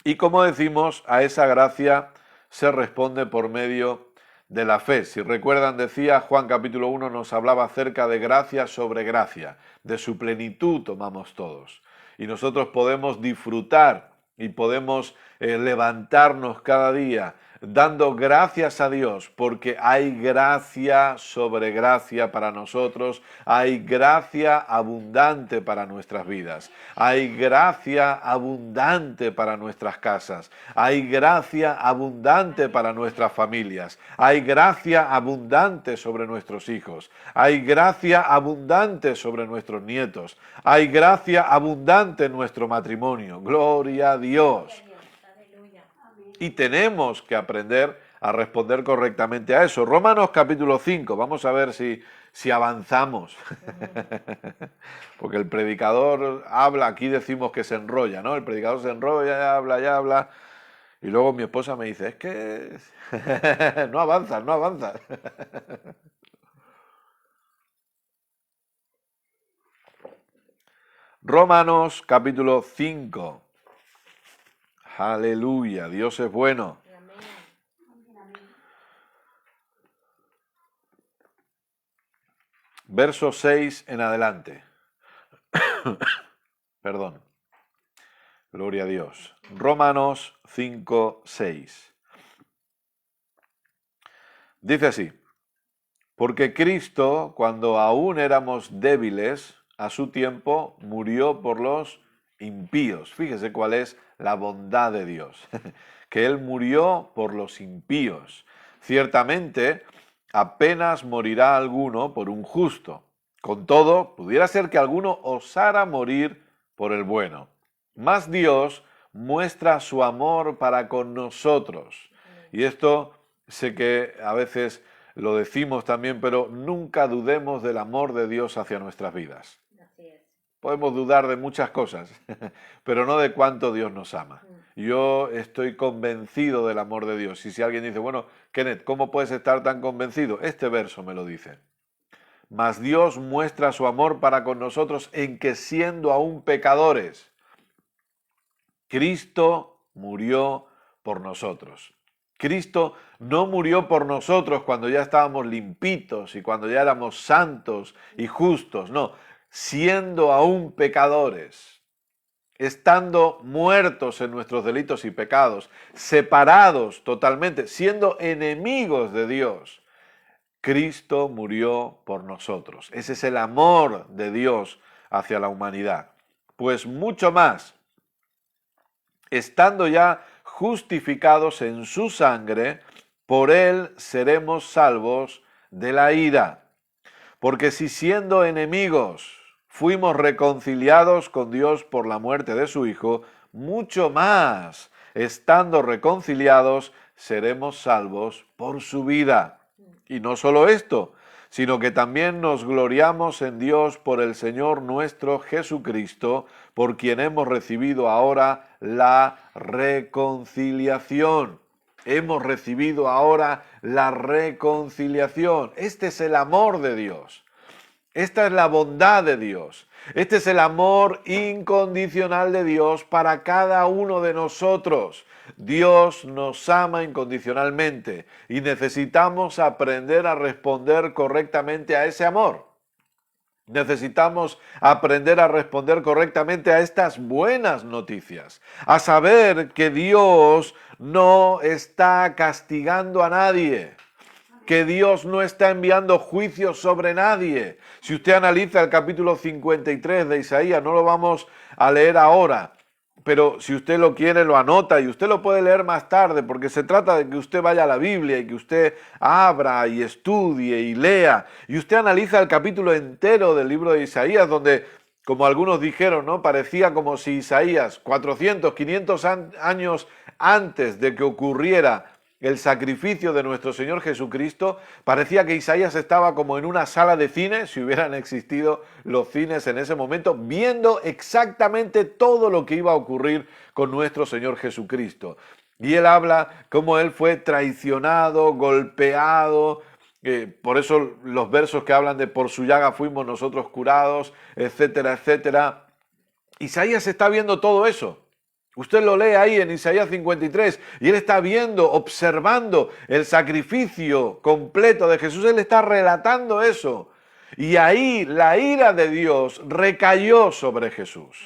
Y como decimos, a esa gracia se responde por medio de la fe. Si recuerdan, decía Juan capítulo 1, nos hablaba acerca de gracia sobre gracia, de su plenitud tomamos todos. Y nosotros podemos disfrutar y podemos levantarnos cada día dando gracias a Dios porque hay gracia sobre gracia para nosotros, hay gracia abundante para nuestras vidas, hay gracia abundante para nuestras casas, hay gracia abundante para nuestras familias, hay gracia abundante sobre nuestros hijos, hay gracia abundante sobre nuestros nietos, hay gracia abundante en nuestro matrimonio. Gloria a Dios. Y tenemos que aprender a responder correctamente a eso. Romanos capítulo 5, vamos a ver si avanzamos. Porque el predicador habla, aquí decimos que se enrolla, ¿no? El predicador se enrolla, ya habla. Y luego mi esposa me dice, es que no avanzas, no avanzas. Romanos capítulo 5. Aleluya, Dios es bueno. Verso 6 en adelante. Perdón. Gloria a Dios. Romanos 5, 6. Dice así. Porque Cristo, cuando aún éramos débiles, a su tiempo murió por los impíos. Fíjese cuál es la bondad de Dios. Que Él murió por los impíos. Ciertamente, apenas morirá alguno por un justo. Con todo, pudiera ser que alguno osara morir por el bueno. Mas Dios muestra su amor para con nosotros. Y esto sé que a veces lo decimos también, pero nunca dudemos del amor de Dios hacia nuestras vidas. Así es. Podemos dudar de muchas cosas, pero no de cuánto Dios nos ama. Yo estoy convencido del amor de Dios. Y si alguien dice, bueno, Kenneth, ¿cómo puedes estar tan convencido? Este verso me lo dice. Mas Dios muestra su amor para con nosotros en que siendo aún pecadores, Cristo murió por nosotros. Cristo no murió por nosotros cuando ya estábamos limpitos y cuando ya éramos santos y justos, no, siendo aún pecadores, estando muertos en nuestros delitos y pecados, separados totalmente, siendo enemigos de Dios, Cristo murió por nosotros. Ese es el amor de Dios hacia la humanidad. Pues mucho más, estando ya justificados en su sangre, por él seremos salvos de la ira. Porque si siendo enemigos fuimos reconciliados con Dios por la muerte de su Hijo, mucho más, estando reconciliados, seremos salvos por su vida. Y no solo esto, sino que también nos gloriamos en Dios por el Señor nuestro Jesucristo, por quien hemos recibido ahora la reconciliación. Hemos recibido ahora la reconciliación. Este es el amor de Dios. Esta es la bondad de Dios. Este es el amor incondicional de Dios para cada uno de nosotros. Dios nos ama incondicionalmente y necesitamos aprender a responder correctamente a ese amor. Necesitamos aprender a responder correctamente a estas buenas noticias, a saber que Dios no está castigando a nadie, que Dios no está enviando juicios sobre nadie. Si usted analiza el capítulo 53 de Isaías, no lo vamos a leer ahora, pero si usted lo quiere lo anota y usted lo puede leer más tarde, porque se trata de que usted vaya a la Biblia y que usted abra y estudie y lea, y usted analiza el capítulo entero del libro de Isaías, donde, como algunos dijeron, ¿no?, parecía como si Isaías, 400, 500 años antes de que ocurriera el sacrificio de nuestro Señor Jesucristo, parecía que Isaías estaba como en una sala de cine, si hubieran existido los cines en ese momento, viendo exactamente todo lo que iba a ocurrir con nuestro Señor Jesucristo. Y él habla cómo él fue traicionado, golpeado, por eso los versos que hablan de por su llaga fuimos nosotros curados, etcétera, etcétera. Isaías está viendo todo eso. Usted lo lee ahí en Isaías 53 y él está viendo, observando el sacrificio completo de Jesús. Él está relatando eso. Y ahí la ira de Dios recayó sobre Jesús.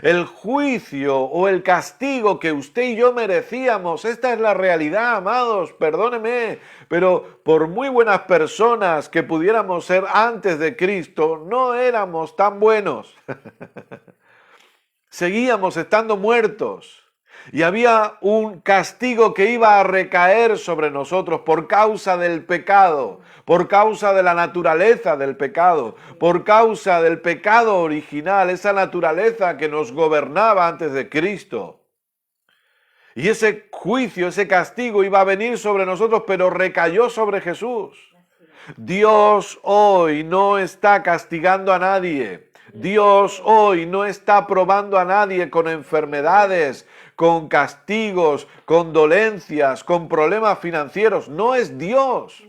El juicio o el castigo que usted y yo merecíamos, esta es la realidad, amados, perdóneme, pero por muy buenas personas que pudiéramos ser antes de Cristo, no éramos tan buenos. Seguíamos estando muertos y había un castigo que iba a recaer sobre nosotros por causa del pecado, por causa de la naturaleza del pecado, por causa del pecado original, esa naturaleza que nos gobernaba antes de Cristo. Y ese juicio, ese castigo iba a venir sobre nosotros, pero recayó sobre Jesús. Dios hoy no está castigando a nadie. Dios hoy no está probando a nadie con enfermedades, con castigos, con dolencias, con problemas financieros. No es Dios.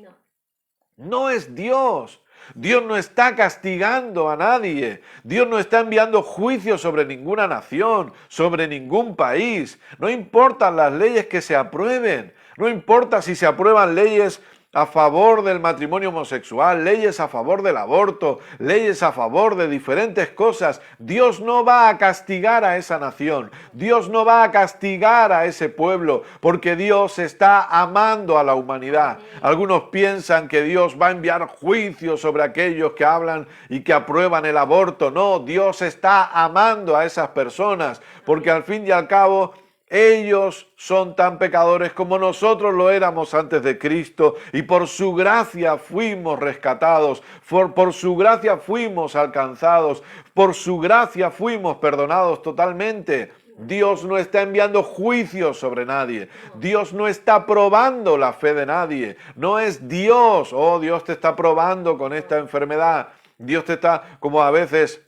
No es Dios. Dios no está castigando a nadie. Dios no está enviando juicio sobre ninguna nación, sobre ningún país. No importan las leyes que se aprueben. No importa si se aprueban leyes a favor del matrimonio homosexual, leyes a favor del aborto, leyes a favor de diferentes cosas. Dios no va a castigar a esa nación. Dios no va a castigar a ese pueblo, porque Dios está amando a la humanidad. Algunos piensan que Dios va a enviar juicio sobre aquellos que hablan y que aprueban el aborto. No, Dios está amando a esas personas, porque al fin y al cabo ellos son tan pecadores como nosotros lo éramos antes de Cristo, y por su gracia fuimos rescatados, por su gracia fuimos alcanzados, por su gracia fuimos perdonados totalmente. Dios no está enviando juicios sobre nadie. Dios no está probando la fe de nadie. No es Dios, oh, Dios te está probando con esta enfermedad. Dios te está, como a veces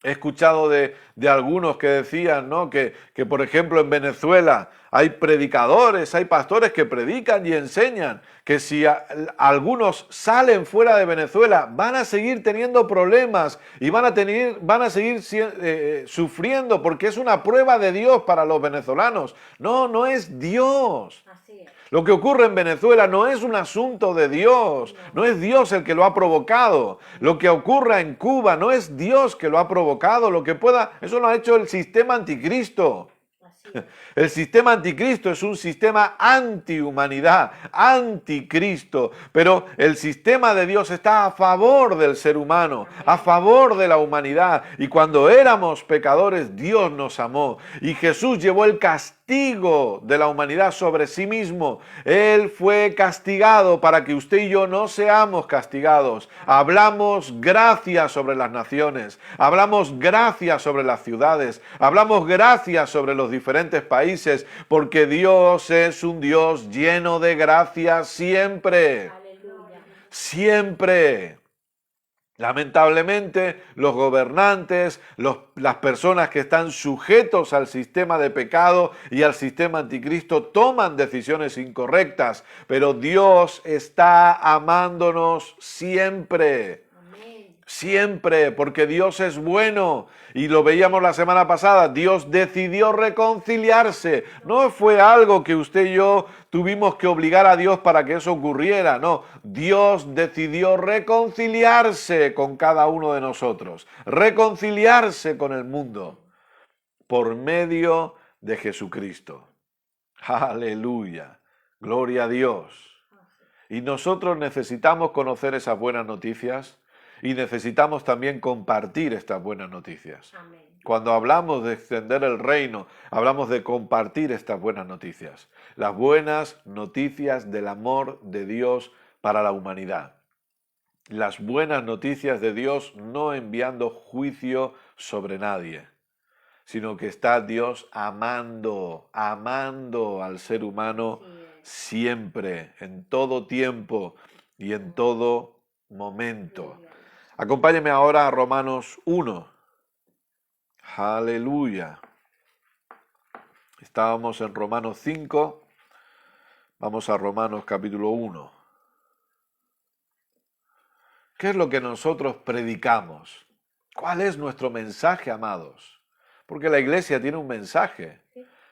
he escuchado de algunos que decían, ¿no? que por ejemplo en Venezuela hay predicadores, hay pastores que predican y enseñan que si algunos salen fuera de Venezuela van a seguir teniendo problemas y van a seguir sufriendo, porque es una prueba de Dios para los venezolanos. No, no es Dios. Así es. Lo que ocurre en Venezuela no es un asunto de Dios, no es Dios el que lo ha provocado. Lo que ocurra en Cuba no es Dios que lo ha provocado, eso lo ha hecho el sistema anticristo. Así es. El sistema anticristo es un sistema antihumanidad, anticristo, pero el sistema de Dios está a favor del ser humano, a favor de la humanidad. Y cuando éramos pecadores, Dios nos amó y Jesús llevó el castigo de la humanidad sobre sí mismo. Él fue castigado para que usted y yo no seamos castigados. Hablamos gracia sobre las naciones, hablamos gracia sobre las ciudades, hablamos gracia sobre los diferentes países, porque Dios es un Dios lleno de gracia siempre. Aleluya. Siempre. Lamentablemente, los gobernantes, las personas que están sujetos al sistema de pecado y al sistema anticristo toman decisiones incorrectas, pero Dios está amándonos siempre. Amén. Siempre, porque Dios es bueno. Y lo veíamos la semana pasada, Dios decidió reconciliarse. No fue algo que usted y yo tuvimos que obligar a Dios para que eso ocurriera. No, Dios decidió reconciliarse con cada uno de nosotros. Reconciliarse con el mundo por medio de Jesucristo. Aleluya. Gloria a Dios. Y nosotros necesitamos conocer esas buenas noticias. Y necesitamos también compartir estas buenas noticias. Amén. Cuando hablamos de extender el reino, hablamos de compartir estas buenas noticias. Las buenas noticias del amor de Dios para la humanidad. Las buenas noticias de Dios no enviando juicio sobre nadie, sino que está Dios amando al ser humano siempre, en todo tiempo y en todo momento. Acompáñeme ahora a Romanos 1. Aleluya. Estábamos en Romanos 5. Vamos a Romanos capítulo 1. ¿Qué es lo que nosotros predicamos? ¿Cuál es nuestro mensaje, amados? Porque la iglesia tiene un mensaje.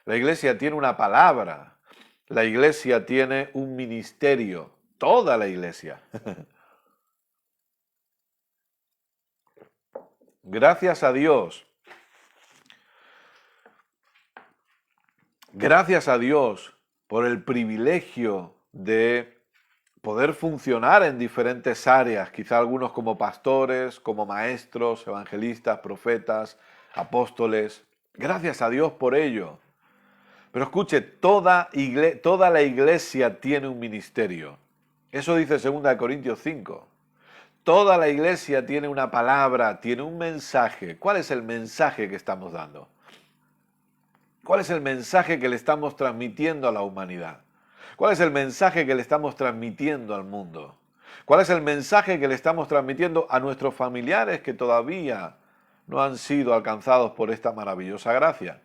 La iglesia tiene una palabra. La iglesia tiene un ministerio. Toda la iglesia. Gracias a Dios. Gracias a Dios por el privilegio de poder funcionar en diferentes áreas, quizá algunos como pastores, como maestros, evangelistas, profetas, apóstoles. Gracias a Dios por ello. Pero escuche, toda la iglesia tiene un ministerio. Eso dice 2 Corintios 5. Toda la iglesia tiene una palabra, tiene un mensaje. ¿Cuál es el mensaje que estamos dando? ¿Cuál es el mensaje que le estamos transmitiendo a la humanidad? ¿Cuál es el mensaje que le estamos transmitiendo al mundo? ¿Cuál es el mensaje que le estamos transmitiendo a nuestros familiares que todavía no han sido alcanzados por esta maravillosa gracia?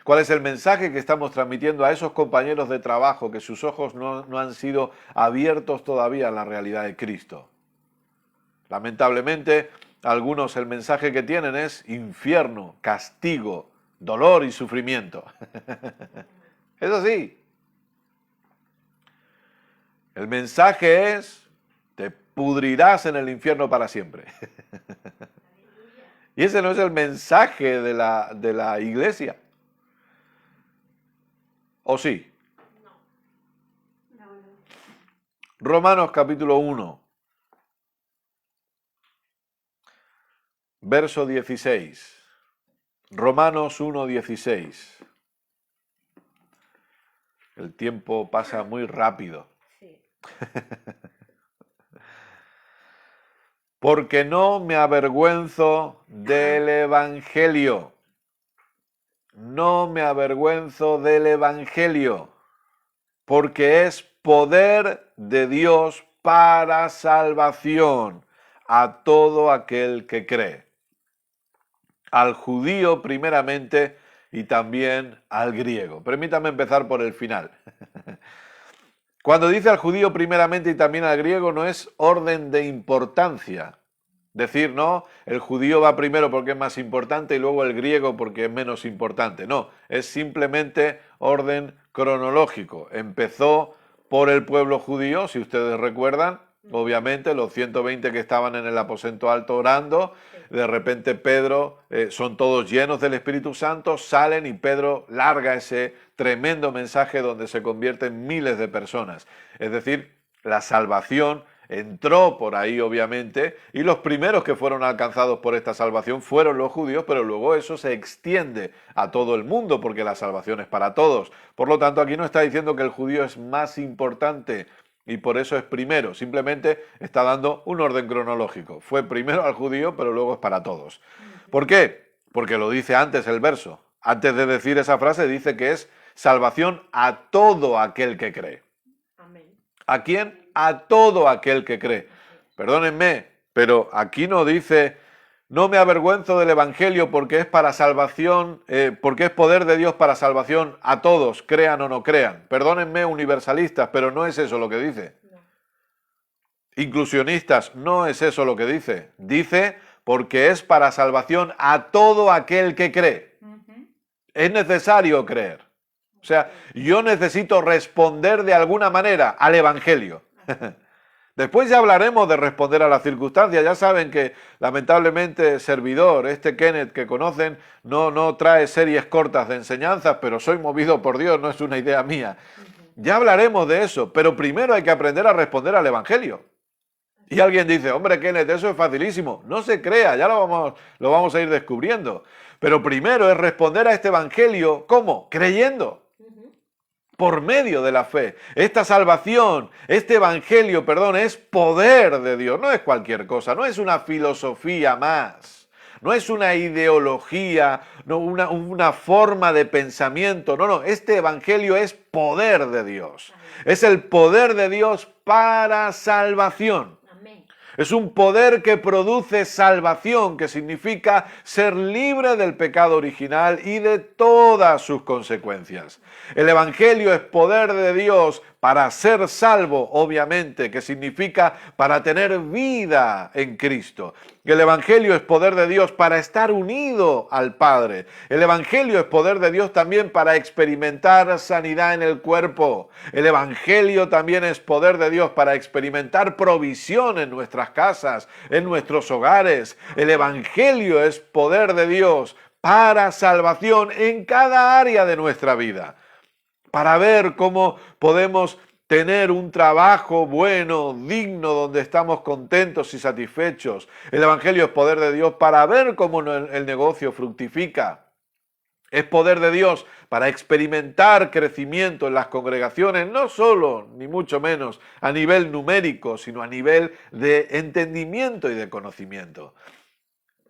¿Cuál es el mensaje que estamos transmitiendo a esos compañeros de trabajo que sus ojos no han sido abiertos todavía a la realidad de Cristo? Lamentablemente, algunos el mensaje que tienen es infierno, castigo, dolor y sufrimiento. Es así. El mensaje es, te pudrirás en el infierno para siempre. Y ese no es el mensaje de la iglesia. ¿O sí? Romanos capítulo 1, verso 16. Romanos 1, 16. El tiempo pasa muy rápido. Sí. Porque no me avergüenzo del Evangelio. No me avergüenzo del Evangelio. Porque es poder de Dios para salvación a todo aquel que cree. Al judío primeramente y también al griego. Permítame empezar por el final. Cuando dice al judío primeramente y también al griego no es orden de importancia. Decir, no, el judío va primero porque es más importante y luego el griego porque es menos importante. No, es simplemente orden cronológico. Empezó por el pueblo judío, si ustedes recuerdan, obviamente los 120 que estaban en el aposento alto orando, de repente Pedro, son todos llenos del Espíritu Santo, salen y Pedro larga ese tremendo mensaje donde se convierten miles de personas. Es decir, la salvación entró por ahí obviamente y los primeros que fueron alcanzados por esta salvación fueron los judíos, pero luego eso se extiende a todo el mundo porque la salvación es para todos. Por lo tanto, aquí no está diciendo que el judío es más importante y por eso es primero, simplemente está dando un orden cronológico. Fue primero al judío, pero luego es para todos. ¿Por qué? Porque lo dice antes el verso. Antes de decir esa frase dice que es salvación a todo aquel que cree. Amén. ¿A quién? A todo aquel que cree. Perdónenme, pero aquí no dice, no me avergüenzo del Evangelio porque es para salvación, porque es poder de Dios para salvación a todos, crean o no crean. Perdónenme, universalistas, pero no es eso lo que dice. No. Inclusionistas, no es eso lo que dice. Dice, porque es para salvación a todo aquel que cree. Es necesario creer. O sea, yo necesito responder de alguna manera al Evangelio. Después ya hablaremos de responder a las circunstancias. Ya saben que lamentablemente servidor, Kenneth que conocen, no trae series cortas de enseñanzas, pero soy movido por Dios, no es una idea mía. Ya hablaremos de eso, pero primero hay que aprender a responder al Evangelio. Y alguien dice, hombre Kenneth, eso es facilísimo. No se crea, ya lo vamos a ir descubriendo. Pero primero es responder a este Evangelio, ¿cómo? Creyendo. Por medio de la fe. Esta salvación, este evangelio, es poder de Dios. No es cualquier cosa, no es una filosofía más. No es una ideología, no una forma de pensamiento. No, este evangelio es poder de Dios. Es el poder de Dios para salvación. Es un poder que produce salvación, que significa ser libre del pecado original y de todas sus consecuencias. El Evangelio es poder de Dios para ser salvo, obviamente, que significa para tener vida en Cristo. El Evangelio es poder de Dios para estar unido al Padre. El Evangelio es poder de Dios también para experimentar sanidad en el cuerpo. El Evangelio también es poder de Dios para experimentar provisión en nuestras casas, en nuestros hogares. El Evangelio es poder de Dios para salvación en cada área de nuestra vida. Para ver cómo podemos tener un trabajo bueno, digno, donde estamos contentos y satisfechos. El Evangelio es poder de Dios para ver cómo el negocio fructifica. Es poder de Dios para experimentar crecimiento en las congregaciones, no solo, ni mucho menos, a nivel numérico, sino a nivel de entendimiento y de conocimiento.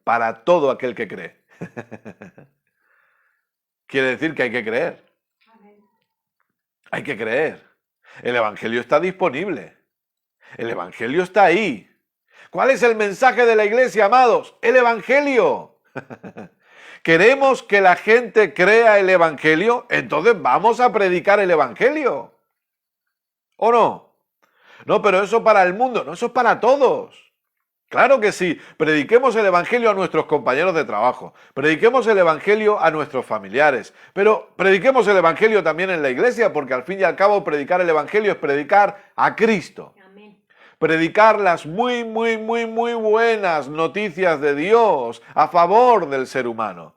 Para todo aquel que cree. Quiere decir que hay que creer. Amén. Hay que creer. El Evangelio está disponible. El Evangelio está ahí. ¿Cuál es el mensaje de la iglesia, amados? El Evangelio. ¿Queremos que la gente crea el Evangelio? Entonces vamos a predicar el Evangelio. ¿O no? No, pero eso para el mundo, no, eso es para todos. Claro que sí, prediquemos el Evangelio a nuestros compañeros de trabajo, prediquemos el Evangelio a nuestros familiares, pero prediquemos el Evangelio también en la iglesia, porque al fin y al cabo predicar el Evangelio es predicar a Cristo. Amén. Predicar las muy buenas noticias de Dios a favor del ser humano.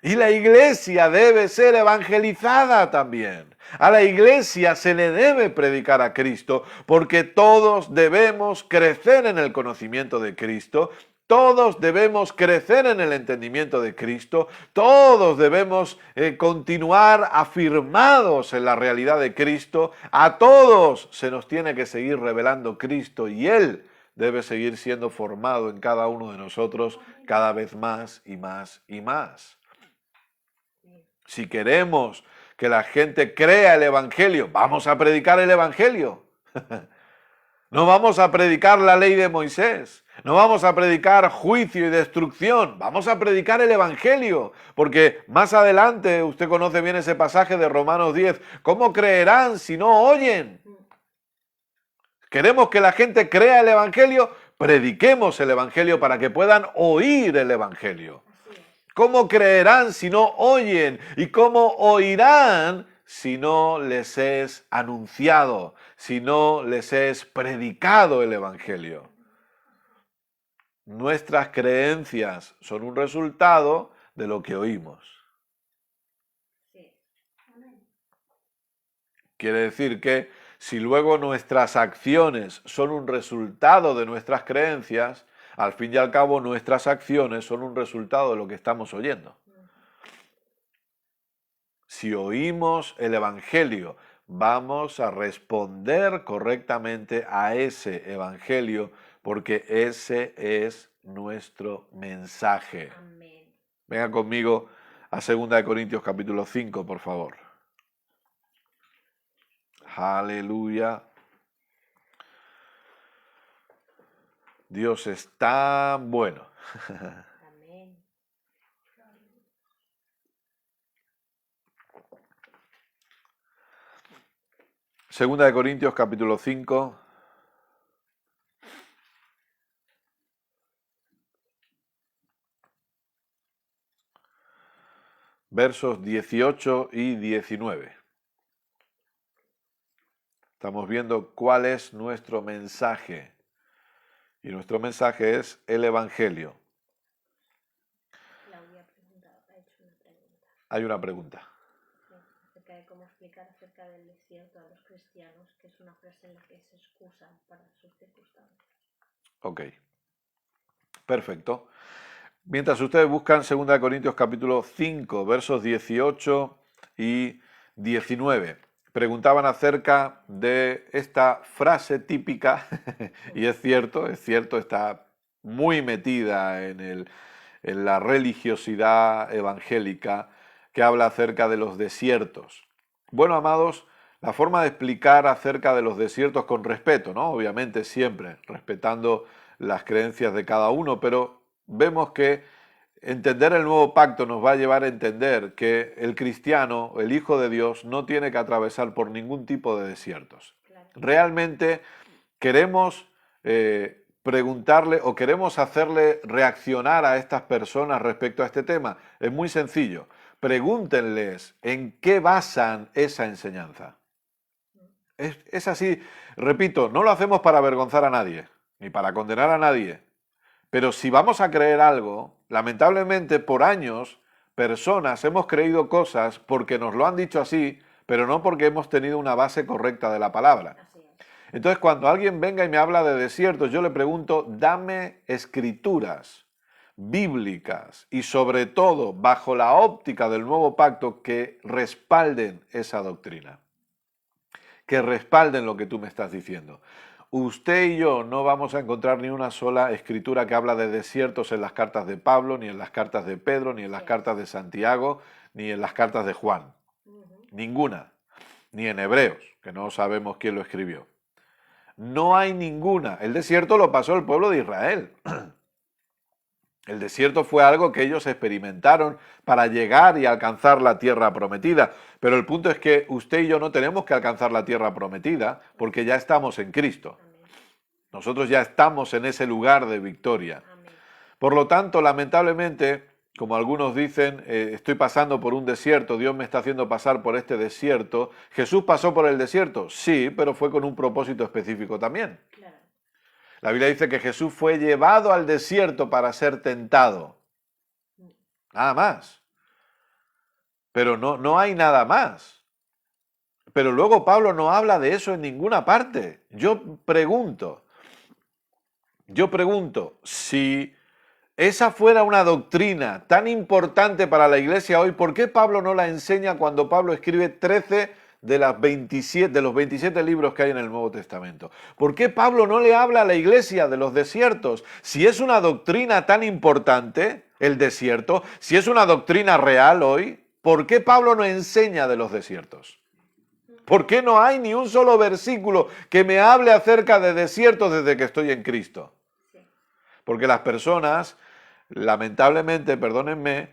Y la iglesia debe ser evangelizada también. A la iglesia se le debe predicar a Cristo porque todos debemos crecer en el conocimiento de Cristo, todos debemos crecer en el entendimiento de Cristo, todos debemos continuar afirmados en la realidad de Cristo, a todos se nos tiene que seguir revelando Cristo y Él debe seguir siendo formado en cada uno de nosotros cada vez más y más y más. Si queremos que la gente crea el Evangelio, vamos a predicar el Evangelio. No vamos a predicar la ley de Moisés, no vamos a predicar juicio y destrucción, vamos a predicar el Evangelio. Porque más adelante, usted conoce bien ese pasaje de Romanos 10, ¿cómo creerán si no oyen? ¿Queremos que la gente crea el Evangelio? Prediquemos el Evangelio para que puedan oír el Evangelio. ¿Cómo creerán si no oyen? ¿Y cómo oirán si no les es anunciado, si no les es predicado el Evangelio? Nuestras creencias son un resultado de lo que oímos. Quiere decir que si luego nuestras acciones son un resultado de nuestras creencias, al fin y al cabo nuestras acciones son un resultado de lo que estamos oyendo. Si oímos el Evangelio, vamos a responder correctamente a ese Evangelio, porque ese es nuestro mensaje. Amén. Venga conmigo a 2 Corintios capítulo 5, por favor. Aleluya. Dios es tan bueno. Amén. Segunda de Corintios capítulo 5. Versos 18 y 19. Estamos viendo cuál es nuestro mensaje. Y nuestro mensaje es el Evangelio. Claudia ha hecho una pregunta. Hay una pregunta. Sí, acerca de cómo explicar acerca del desierto a los cristianos, que es una frase en la que se excusan para sus circunstancias. Ok. Perfecto. Mientras ustedes buscan 2 Corintios capítulo 5, versos 18 y 19, preguntaban acerca de esta frase típica, y es cierto, está muy metida en la religiosidad evangélica, que habla acerca de los desiertos. Bueno, amados, la forma de explicar acerca de los desiertos con respeto, ¿no? Obviamente siempre respetando las creencias de cada uno, pero vemos que entender el nuevo pacto nos va a llevar a entender que el cristiano, el Hijo de Dios, no tiene que atravesar por ningún tipo de desiertos. Claro. Realmente queremos preguntarle o queremos hacerle reaccionar a estas personas respecto a este tema. Es muy sencillo. Pregúntenles en qué basan esa enseñanza. Es así, repito, no lo hacemos para avergonzar a nadie, ni para condenar a nadie. Pero si vamos a creer algo, lamentablemente por años, personas hemos creído cosas porque nos lo han dicho así, pero no porque hemos tenido una base correcta de la palabra. Así es. Entonces, cuando alguien venga y me habla de desiertos, yo le pregunto, dame escrituras bíblicas y sobre todo bajo la óptica del nuevo pacto que respalden esa doctrina, que respalden lo que tú me estás diciendo. usted y yo no vamos a encontrar ni una sola escritura que habla de desiertos en las cartas de Pablo, ni en las cartas de Pedro, ni en las Sí. cartas de Santiago, ni en las cartas de Juan. Ujú. Ninguna. Ni en Hebreos, que no sabemos quién lo escribió. No hay ninguna. El desierto lo pasó el pueblo de Israel. El desierto fue algo que ellos experimentaron para llegar y alcanzar la tierra prometida. Pero el punto es que usted y yo no tenemos que alcanzar la tierra prometida porque ya estamos en Cristo. Amén. Nosotros ya estamos en ese lugar de victoria. Amén. Por lo tanto, lamentablemente, como algunos dicen, estoy pasando por un desierto, Dios me está haciendo pasar por este desierto. ¿Jesús pasó por el desierto? Sí, pero fue con un propósito específico también. Claro. La Biblia dice que Jesús fue llevado al desierto para ser tentado. Nada más. Pero no hay nada más. Pero luego Pablo no habla de eso en ninguna parte. Yo pregunto, si esa fuera una doctrina tan importante para la iglesia hoy, ¿por qué Pablo no la enseña cuando Pablo escribe 13 de los 27 libros que hay en el Nuevo Testamento? ¿Por qué Pablo no le habla a la iglesia de los desiertos? Si es una doctrina tan importante, el desierto, si es una doctrina real hoy, ¿por qué Pablo no enseña de los desiertos? ¿Por qué no hay ni un solo versículo que me hable acerca de desiertos desde que estoy en Cristo? Sí. Porque las personas, lamentablemente, perdónenme,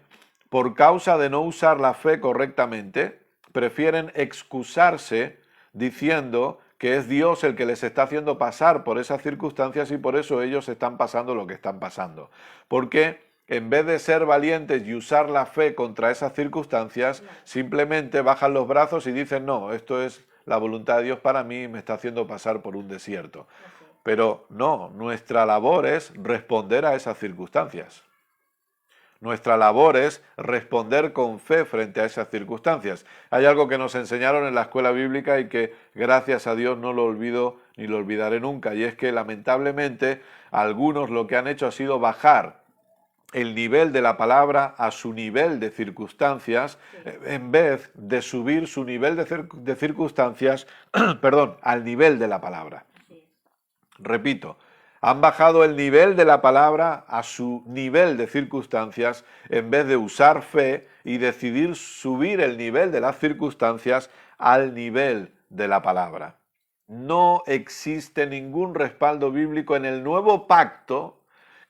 por causa de no usar la fe correctamente, prefieren excusarse diciendo que es Dios el que les está haciendo pasar por esas circunstancias y por eso ellos están pasando lo que están pasando. Porque en vez de ser valientes y usar la fe contra esas circunstancias, simplemente bajan los brazos y dicen, no, esto es la voluntad de Dios para mí y me está haciendo pasar por un desierto. Así es. Pero no, nuestra labor es responder a esas circunstancias. Nuestra labor es responder con fe frente a esas circunstancias. Hay algo que nos enseñaron en la escuela bíblica y que gracias a Dios no lo olvido ni lo olvidaré nunca, y es que lamentablemente algunos lo que han hecho ha sido bajar el nivel de la palabra a su nivel de circunstancias, en vez de subir su nivel de circunstancias, perdón, al nivel de la palabra. Así es. Repito, han bajado el nivel de la palabra a su nivel de circunstancias en vez de usar fe y decidir subir el nivel de las circunstancias al nivel de la palabra. No existe ningún respaldo bíblico en el nuevo pacto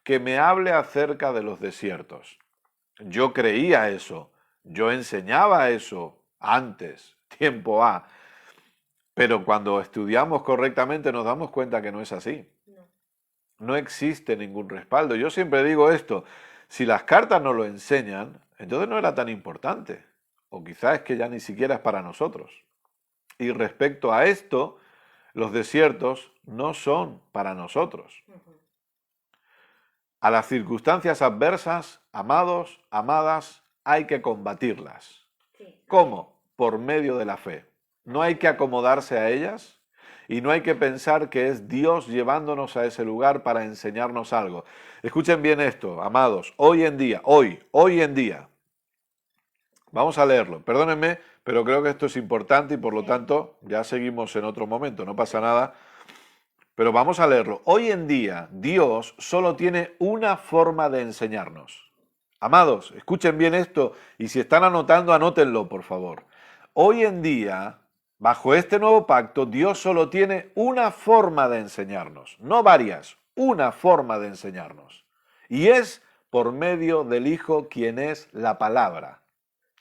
que me hable acerca de los desiertos. Yo creía eso, yo enseñaba eso antes, tiempo A, pero cuando estudiamos correctamente nos damos cuenta que no es así. No. No existe ningún respaldo. Yo siempre digo esto, si las cartas no lo enseñan, entonces no era tan importante, o quizás es que ya ni siquiera es para nosotros. Y respecto a esto, los desiertos no son para nosotros. Ujú. A las circunstancias adversas, amados, amadas, hay que combatirlas. Sí. ¿Cómo? Por medio de la fe. No hay que acomodarse a ellas y no hay que pensar que es Dios llevándonos a ese lugar para enseñarnos algo. Escuchen bien esto, amados, hoy en día, vamos a leerlo, perdónenme, pero creo que esto es importante y por lo tanto ya seguimos en otro momento, no pasa nada. Pero vamos a leerlo. Hoy en día, Dios solo tiene una forma de enseñarnos. Amados, escuchen bien esto y si están anotando, anótenlo, por favor. Hoy en día, bajo este nuevo pacto, Dios solo tiene una forma de enseñarnos. No varias, una forma de enseñarnos. Y es por medio del Hijo, quien es la palabra,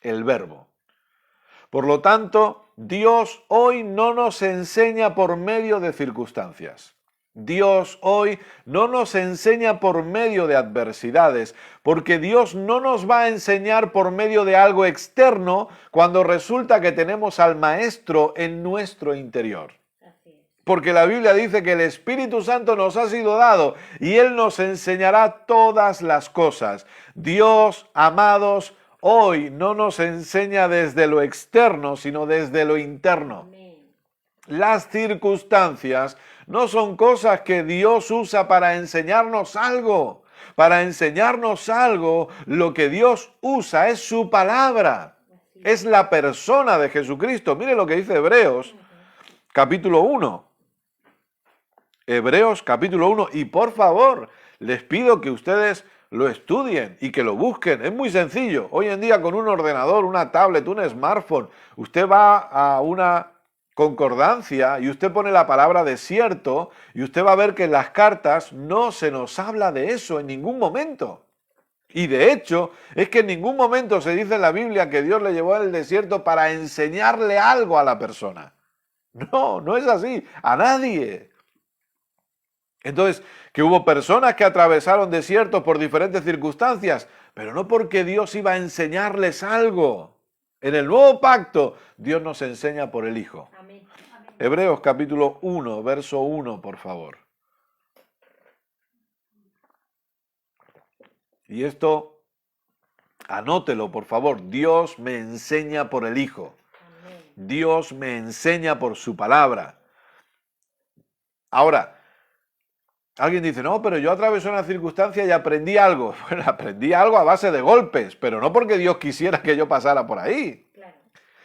el verbo. Por lo tanto, Dios hoy no nos enseña por medio de circunstancias. Dios hoy no nos enseña por medio de adversidades, porque Dios no nos va a enseñar por medio de algo externo cuando resulta que tenemos al Maestro en nuestro interior. Así es. Porque la Biblia dice que el Espíritu Santo nos ha sido dado y Él nos enseñará todas las cosas. Dios, amados, hoy no nos enseña desde lo externo, sino desde lo interno. Amén. Las circunstancias no son cosas que Dios usa para enseñarnos algo. Para enseñarnos algo, lo que Dios usa es su palabra. Así Es la persona de Jesucristo. Mire lo que dice Hebreos, capítulo 1. Hebreos capítulo 1. Y por favor, les pido que ustedes lo estudien y que lo busquen. Es muy sencillo. Hoy en día con un ordenador, una tablet, un smartphone, usted va a una concordancia y usted pone la palabra desierto y usted va a ver que en las cartas no se nos habla de eso en ningún momento. Y de hecho, es que en ningún momento se dice en la Biblia que Dios le llevó al desierto para enseñarle algo a la persona. No, no es así, a nadie. Entonces, que hubo personas que atravesaron desiertos por diferentes circunstancias, pero no porque Dios iba a enseñarles algo. En el nuevo pacto, Dios nos enseña por el Hijo. Amén. Amén. Hebreos capítulo 1, verso 1, por favor. Y esto, anótelo, por favor. Dios me enseña por el Hijo. Amén. Dios me enseña por su palabra. Ahora, alguien dice, no, pero yo atravesé una circunstancia y aprendí algo. Bueno, aprendí algo a base de golpes, pero no porque Dios quisiera que yo pasara por ahí. Claro.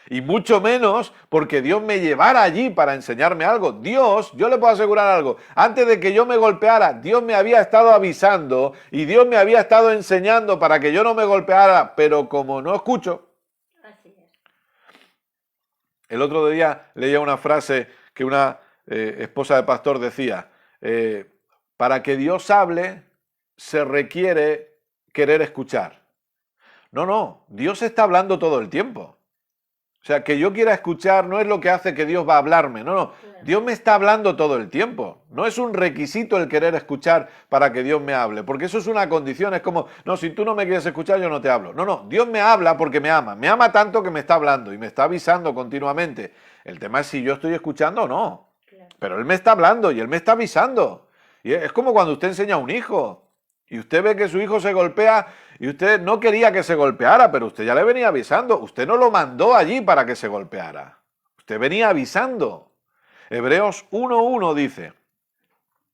Y mucho menos porque Dios me llevara allí para enseñarme algo. Dios, yo le puedo asegurar algo, antes de que yo me golpeara, Dios me había estado avisando y Dios me había estado enseñando para que yo no me golpeara, pero como no escucho. Así es. El otro día leía una frase que una esposa de pastor decía, para que Dios hable se requiere querer escuchar. No, Dios está hablando todo el tiempo. O sea, que yo quiera escuchar no es lo que hace que Dios va a hablarme. No, Claro. Dios me está hablando todo el tiempo. No es un requisito el querer escuchar para que Dios me hable, porque eso es una condición. Es como, no, si tú no me quieres escuchar, yo no te hablo. No, Dios me habla porque me ama. Me ama tanto que me está hablando y me está avisando continuamente. El tema es si yo estoy escuchando o no. Claro. Pero Él me está hablando y Él me está avisando. Y es como cuando usted enseña a un hijo y usted ve que su hijo se golpea y usted no quería que se golpeara, pero usted ya le venía avisando. Usted no lo mandó allí para que se golpeara. Usted venía avisando. Hebreos 1:1 dice,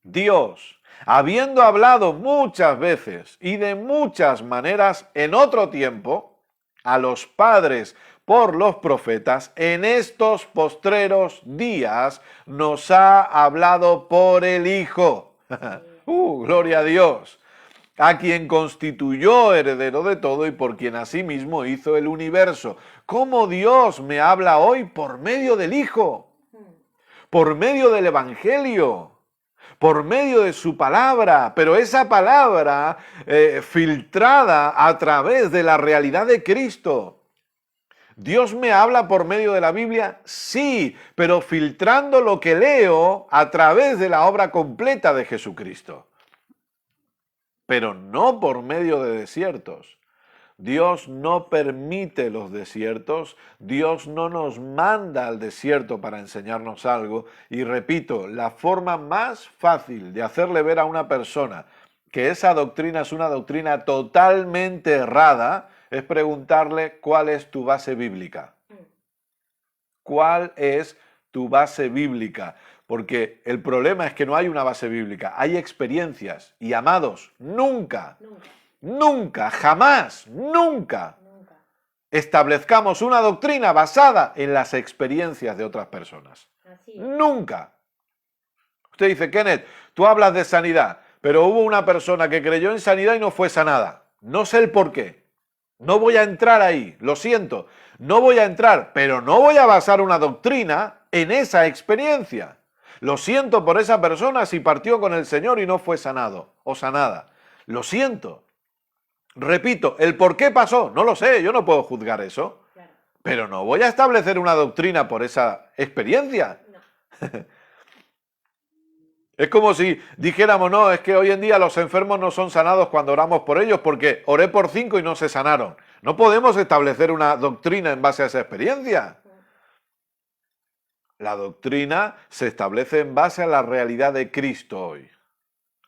Dios, habiendo hablado muchas veces y de muchas maneras en otro tiempo a los padres por los profetas, en estos postreros días nos ha hablado por el Hijo. Gloria a Dios. A quien constituyó heredero de todo y por quien asimismo hizo el universo. ¿Cómo Dios me habla hoy? Por medio del Hijo, por medio del Evangelio, por medio de su palabra, pero esa palabra filtrada a través de la realidad de Cristo. ¿Dios me habla por medio de la Biblia? Sí, pero filtrando lo que leo a través de la obra completa de Jesucristo. Pero no por medio de desiertos. Dios no permite los desiertos, Dios no nos manda al desierto para enseñarnos algo. Y repito, la forma más fácil de hacerle ver a una persona que esa doctrina es una doctrina totalmente errada es preguntarle cuál es tu base bíblica. ¿Cuál es tu base bíblica? Porque el problema es que no hay una base bíblica, hay experiencias. Y amados, nunca, jamás, nunca establezcamos una doctrina basada en las experiencias de otras personas. Así es. Nunca. Usted dice, Kenneth, tú hablas de sanidad, pero hubo una persona que creyó en sanidad y no fue sanada. No sé el por qué. No voy a entrar ahí, lo siento. No voy a entrar, pero no voy a basar una doctrina en esa experiencia. Lo siento por esa persona si partió con el Señor y no fue sanado o sanada. Lo siento. Repito, el por qué pasó, no lo sé, yo no puedo juzgar eso. Claro. Pero no voy a establecer una doctrina por esa experiencia. No. Es como si dijéramos, no, es que hoy en día los enfermos no son sanados cuando oramos por ellos porque oré por 5 y no se sanaron. No podemos establecer una doctrina en base a esa experiencia. La doctrina se establece en base a la realidad de Cristo hoy,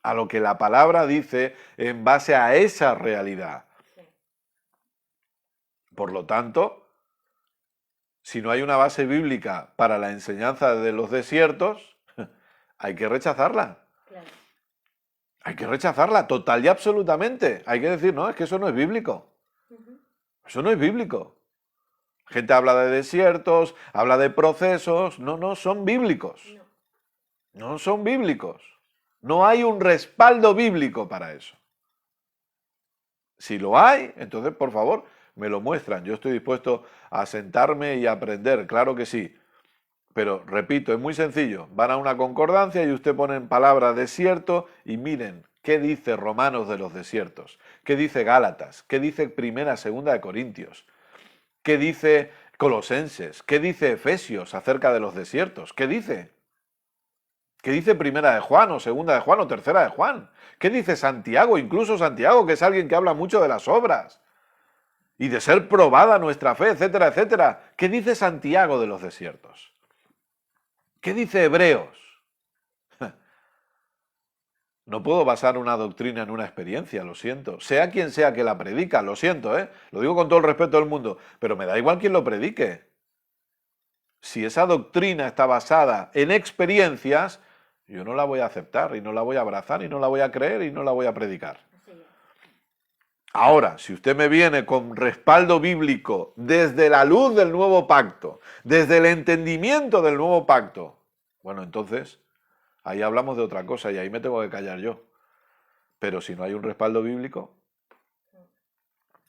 a lo que la palabra dice en base a esa realidad. Sí. Por lo tanto, si no hay una base bíblica para la enseñanza de los desiertos, hay que rechazarla. Claro. Hay que rechazarla total y absolutamente. Hay que decir, no, es que eso no es bíblico. Eso no es bíblico. Gente habla de desiertos, habla de procesos. No son bíblicos. No. No son bíblicos. No hay un respaldo bíblico para eso. Si lo hay, entonces, por favor, me lo muestran. Yo estoy dispuesto a sentarme y aprender, claro que sí. Pero, repito, es muy sencillo. Van a una concordancia y usted pone en palabra desierto y miren qué dice Romanos de los desiertos, qué dice Gálatas, qué dice Primera, Segunda de Corintios, qué dice Colosenses, qué dice Efesios acerca de los desiertos, qué dice. ¿Qué dice Primera de Juan o Segunda de Juan o Tercera de Juan? ¿Qué dice Santiago? Incluso Santiago, que es alguien que habla mucho de las obras y de ser probada nuestra fe, etcétera, etcétera. ¿Qué dice Santiago de los desiertos? ¿Qué dice Hebreos? No puedo basar una doctrina en una experiencia, lo siento. Sea quien sea que la predica, lo siento, ¿eh? Lo digo con todo el respeto del mundo, pero me da igual quien lo predique. Si esa doctrina está basada en experiencias, yo no la voy a aceptar y no la voy a abrazar y no la voy a creer y no la voy a predicar. Ahora, si usted me viene con respaldo bíblico desde la luz del nuevo pacto, desde el entendimiento del nuevo pacto, bueno, entonces ahí hablamos de otra cosa y ahí me tengo que callar yo. Pero si no hay un respaldo bíblico,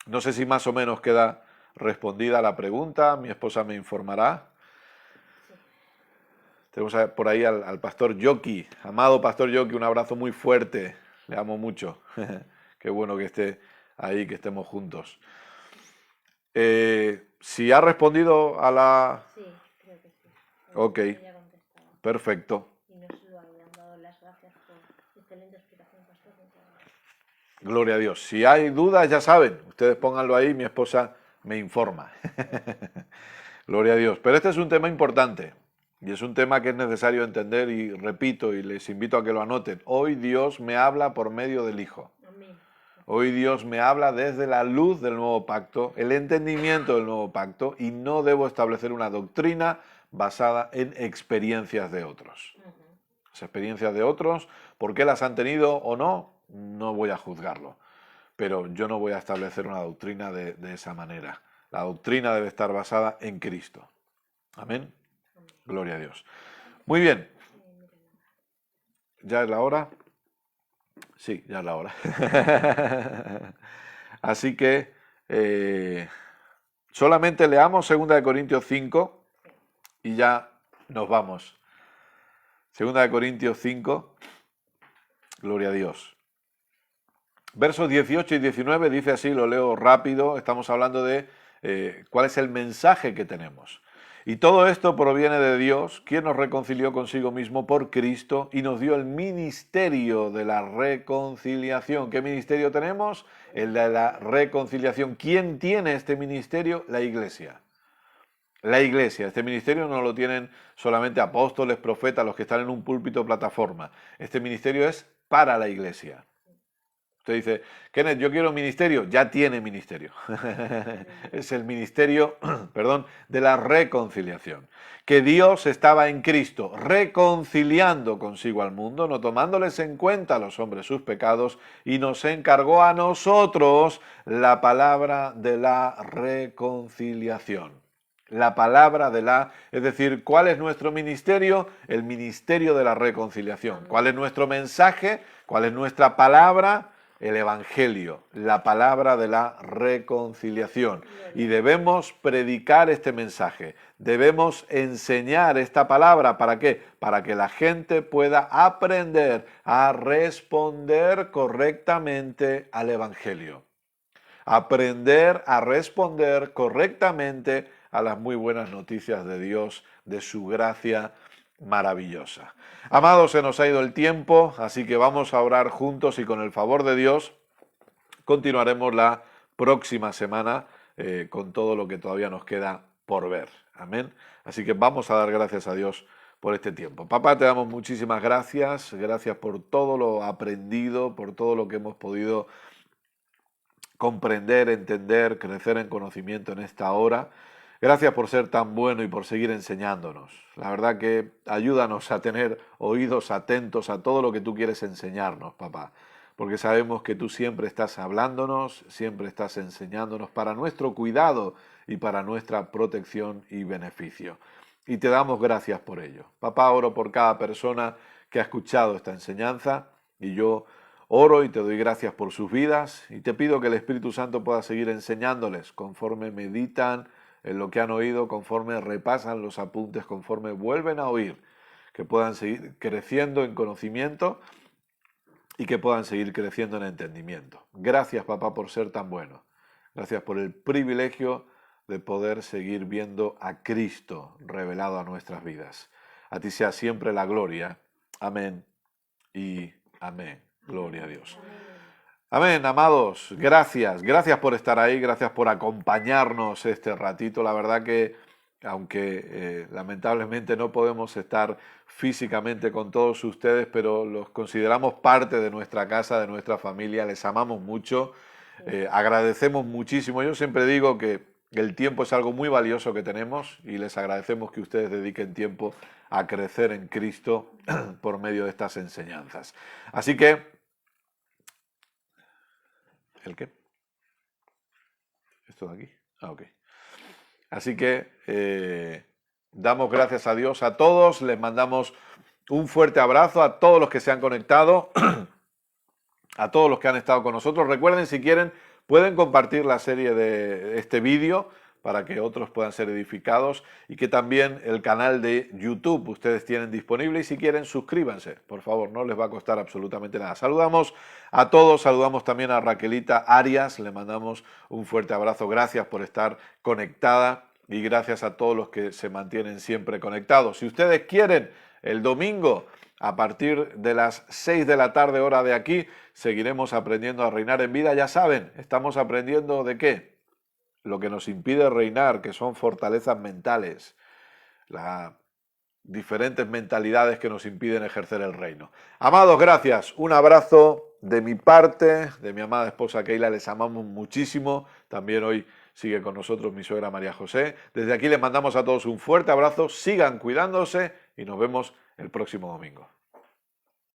no sé si más o menos queda respondida la pregunta, mi esposa me informará. Tenemos por ahí al pastor Yoki, amado pastor Yoki, un abrazo muy fuerte, le amo mucho. Qué bueno que esté ahí, que estemos juntos. Si ha respondido a la... Sí, creo que sí. Ok, Ya contestaba. perfecto. Y nos lo habían dado las gracias por excelente explicación, pastor. Gloria a Dios. Si hay dudas, ya saben, ustedes pónganlo ahí, mi esposa me informa. Gloria a Dios. Pero este es un tema importante y es un tema que es necesario entender y repito y les invito a que lo anoten. Hoy Dios me habla por medio del Hijo. Amén. Hoy Dios me habla desde la luz del nuevo pacto, el entendimiento del nuevo pacto y no debo establecer una doctrina basada en experiencias de otros. Las experiencias de otros, ¿por qué las han tenido o no? No voy a juzgarlo, pero yo no voy a establecer una doctrina de esa manera. La doctrina debe estar basada en Cristo. Amén. Gloria a Dios. Muy bien. ¿Ya es la hora? Sí, ya es la hora. Así que solamente leamos 2 Corintios 5 y ya nos vamos. 2 Corintios 5, gloria a Dios. Versos 18 y 19 dice así, lo leo rápido, estamos hablando de cuál es el mensaje que tenemos. Y todo esto proviene de Dios, quien nos reconcilió consigo mismo por Cristo y nos dio el ministerio de la reconciliación. ¿Qué ministerio tenemos? El de la reconciliación. ¿Quién tiene este ministerio? La Iglesia. La Iglesia. Este ministerio no lo tienen solamente apóstoles, profetas, los que están en un púlpito o plataforma. Este ministerio es para la Iglesia. Usted dice, Kenneth, yo quiero ministerio. Ya tiene ministerio. Es el ministerio, perdón, de la reconciliación. Que Dios estaba en Cristo reconciliando consigo al mundo, no tomándoles en cuenta a los hombres sus pecados, y nos encargó a nosotros la palabra de la reconciliación. La palabra de la, es decir, ¿cuál es nuestro ministerio? El ministerio de la reconciliación. ¿Cuál es nuestro mensaje? ¿Cuál es nuestra palabra? El Evangelio, la palabra de la reconciliación. Y debemos predicar este mensaje, debemos enseñar esta palabra. ¿Para qué? Para que la gente pueda aprender a responder correctamente al Evangelio. Aprender a responder correctamente a las muy buenas noticias de Dios, de su gracia maravillosa. Amados, se nos ha ido el tiempo, así que vamos a orar juntos y con el favor de Dios continuaremos la próxima semana con todo lo que todavía nos queda por ver. Amén. Así que vamos a dar gracias a Dios por este tiempo. Papá, te damos muchísimas gracias. Gracias por todo lo aprendido, por todo lo que hemos podido comprender, entender, crecer en conocimiento en esta hora. Gracias por ser tan bueno y por seguir enseñándonos. La verdad que ayúdanos a tener oídos atentos a todo lo que tú quieres enseñarnos, papá. Porque sabemos que tú siempre estás hablándonos, siempre estás enseñándonos para nuestro cuidado y para nuestra protección y beneficio. Y te damos gracias por ello. Papá, oro por cada persona que ha escuchado esta enseñanza, y yo oro y te doy gracias por sus vidas y te pido que el Espíritu Santo pueda seguir enseñándoles conforme meditan en lo que han oído, conforme repasan los apuntes, conforme vuelven a oír, que puedan seguir creciendo en conocimiento y que puedan seguir creciendo en entendimiento. Gracias, papá, por ser tan bueno. Gracias por el privilegio de poder seguir viendo a Cristo revelado a nuestras vidas. A ti sea siempre la gloria. Amén y amén. Gloria a Dios. Amén, amados. Gracias. Gracias por estar ahí. Gracias por acompañarnos este ratito. La verdad que, aunque lamentablemente no podemos estar físicamente con todos ustedes, pero los consideramos parte de nuestra casa, de nuestra familia. Les amamos mucho. Agradecemos muchísimo. Yo siempre digo que el tiempo es algo muy valioso que tenemos y les agradecemos que ustedes dediquen tiempo a crecer en Cristo por medio de estas enseñanzas. Así que, ¿el qué? ¿Esto de aquí? Ah, ok. Así que damos gracias a Dios a todos, les mandamos un fuerte abrazo a todos los que se han conectado, a todos los que han estado con nosotros. Recuerden, si quieren, pueden compartir la serie de este vídeo para que otros puedan ser edificados y que también el canal de YouTube ustedes tienen disponible y si quieren suscríbanse, por favor, no les va a costar absolutamente nada. Saludamos a todos, saludamos también a Raquelita Arias, le mandamos un fuerte abrazo, gracias por estar conectada y gracias a todos los que se mantienen siempre conectados. Si ustedes quieren, el domingo a partir de las 6 de la tarde hora de aquí, seguiremos aprendiendo a reinar en vida. Ya saben, estamos aprendiendo ¿de qué? Lo que nos impide reinar, que son fortalezas mentales, las diferentes mentalidades que nos impiden ejercer el reino. Amados, gracias. Un abrazo de mi parte, de mi amada esposa Keila, les amamos muchísimo. También hoy sigue con nosotros mi suegra María José. Desde aquí les mandamos a todos un fuerte abrazo, sigan cuidándose y nos vemos el próximo domingo.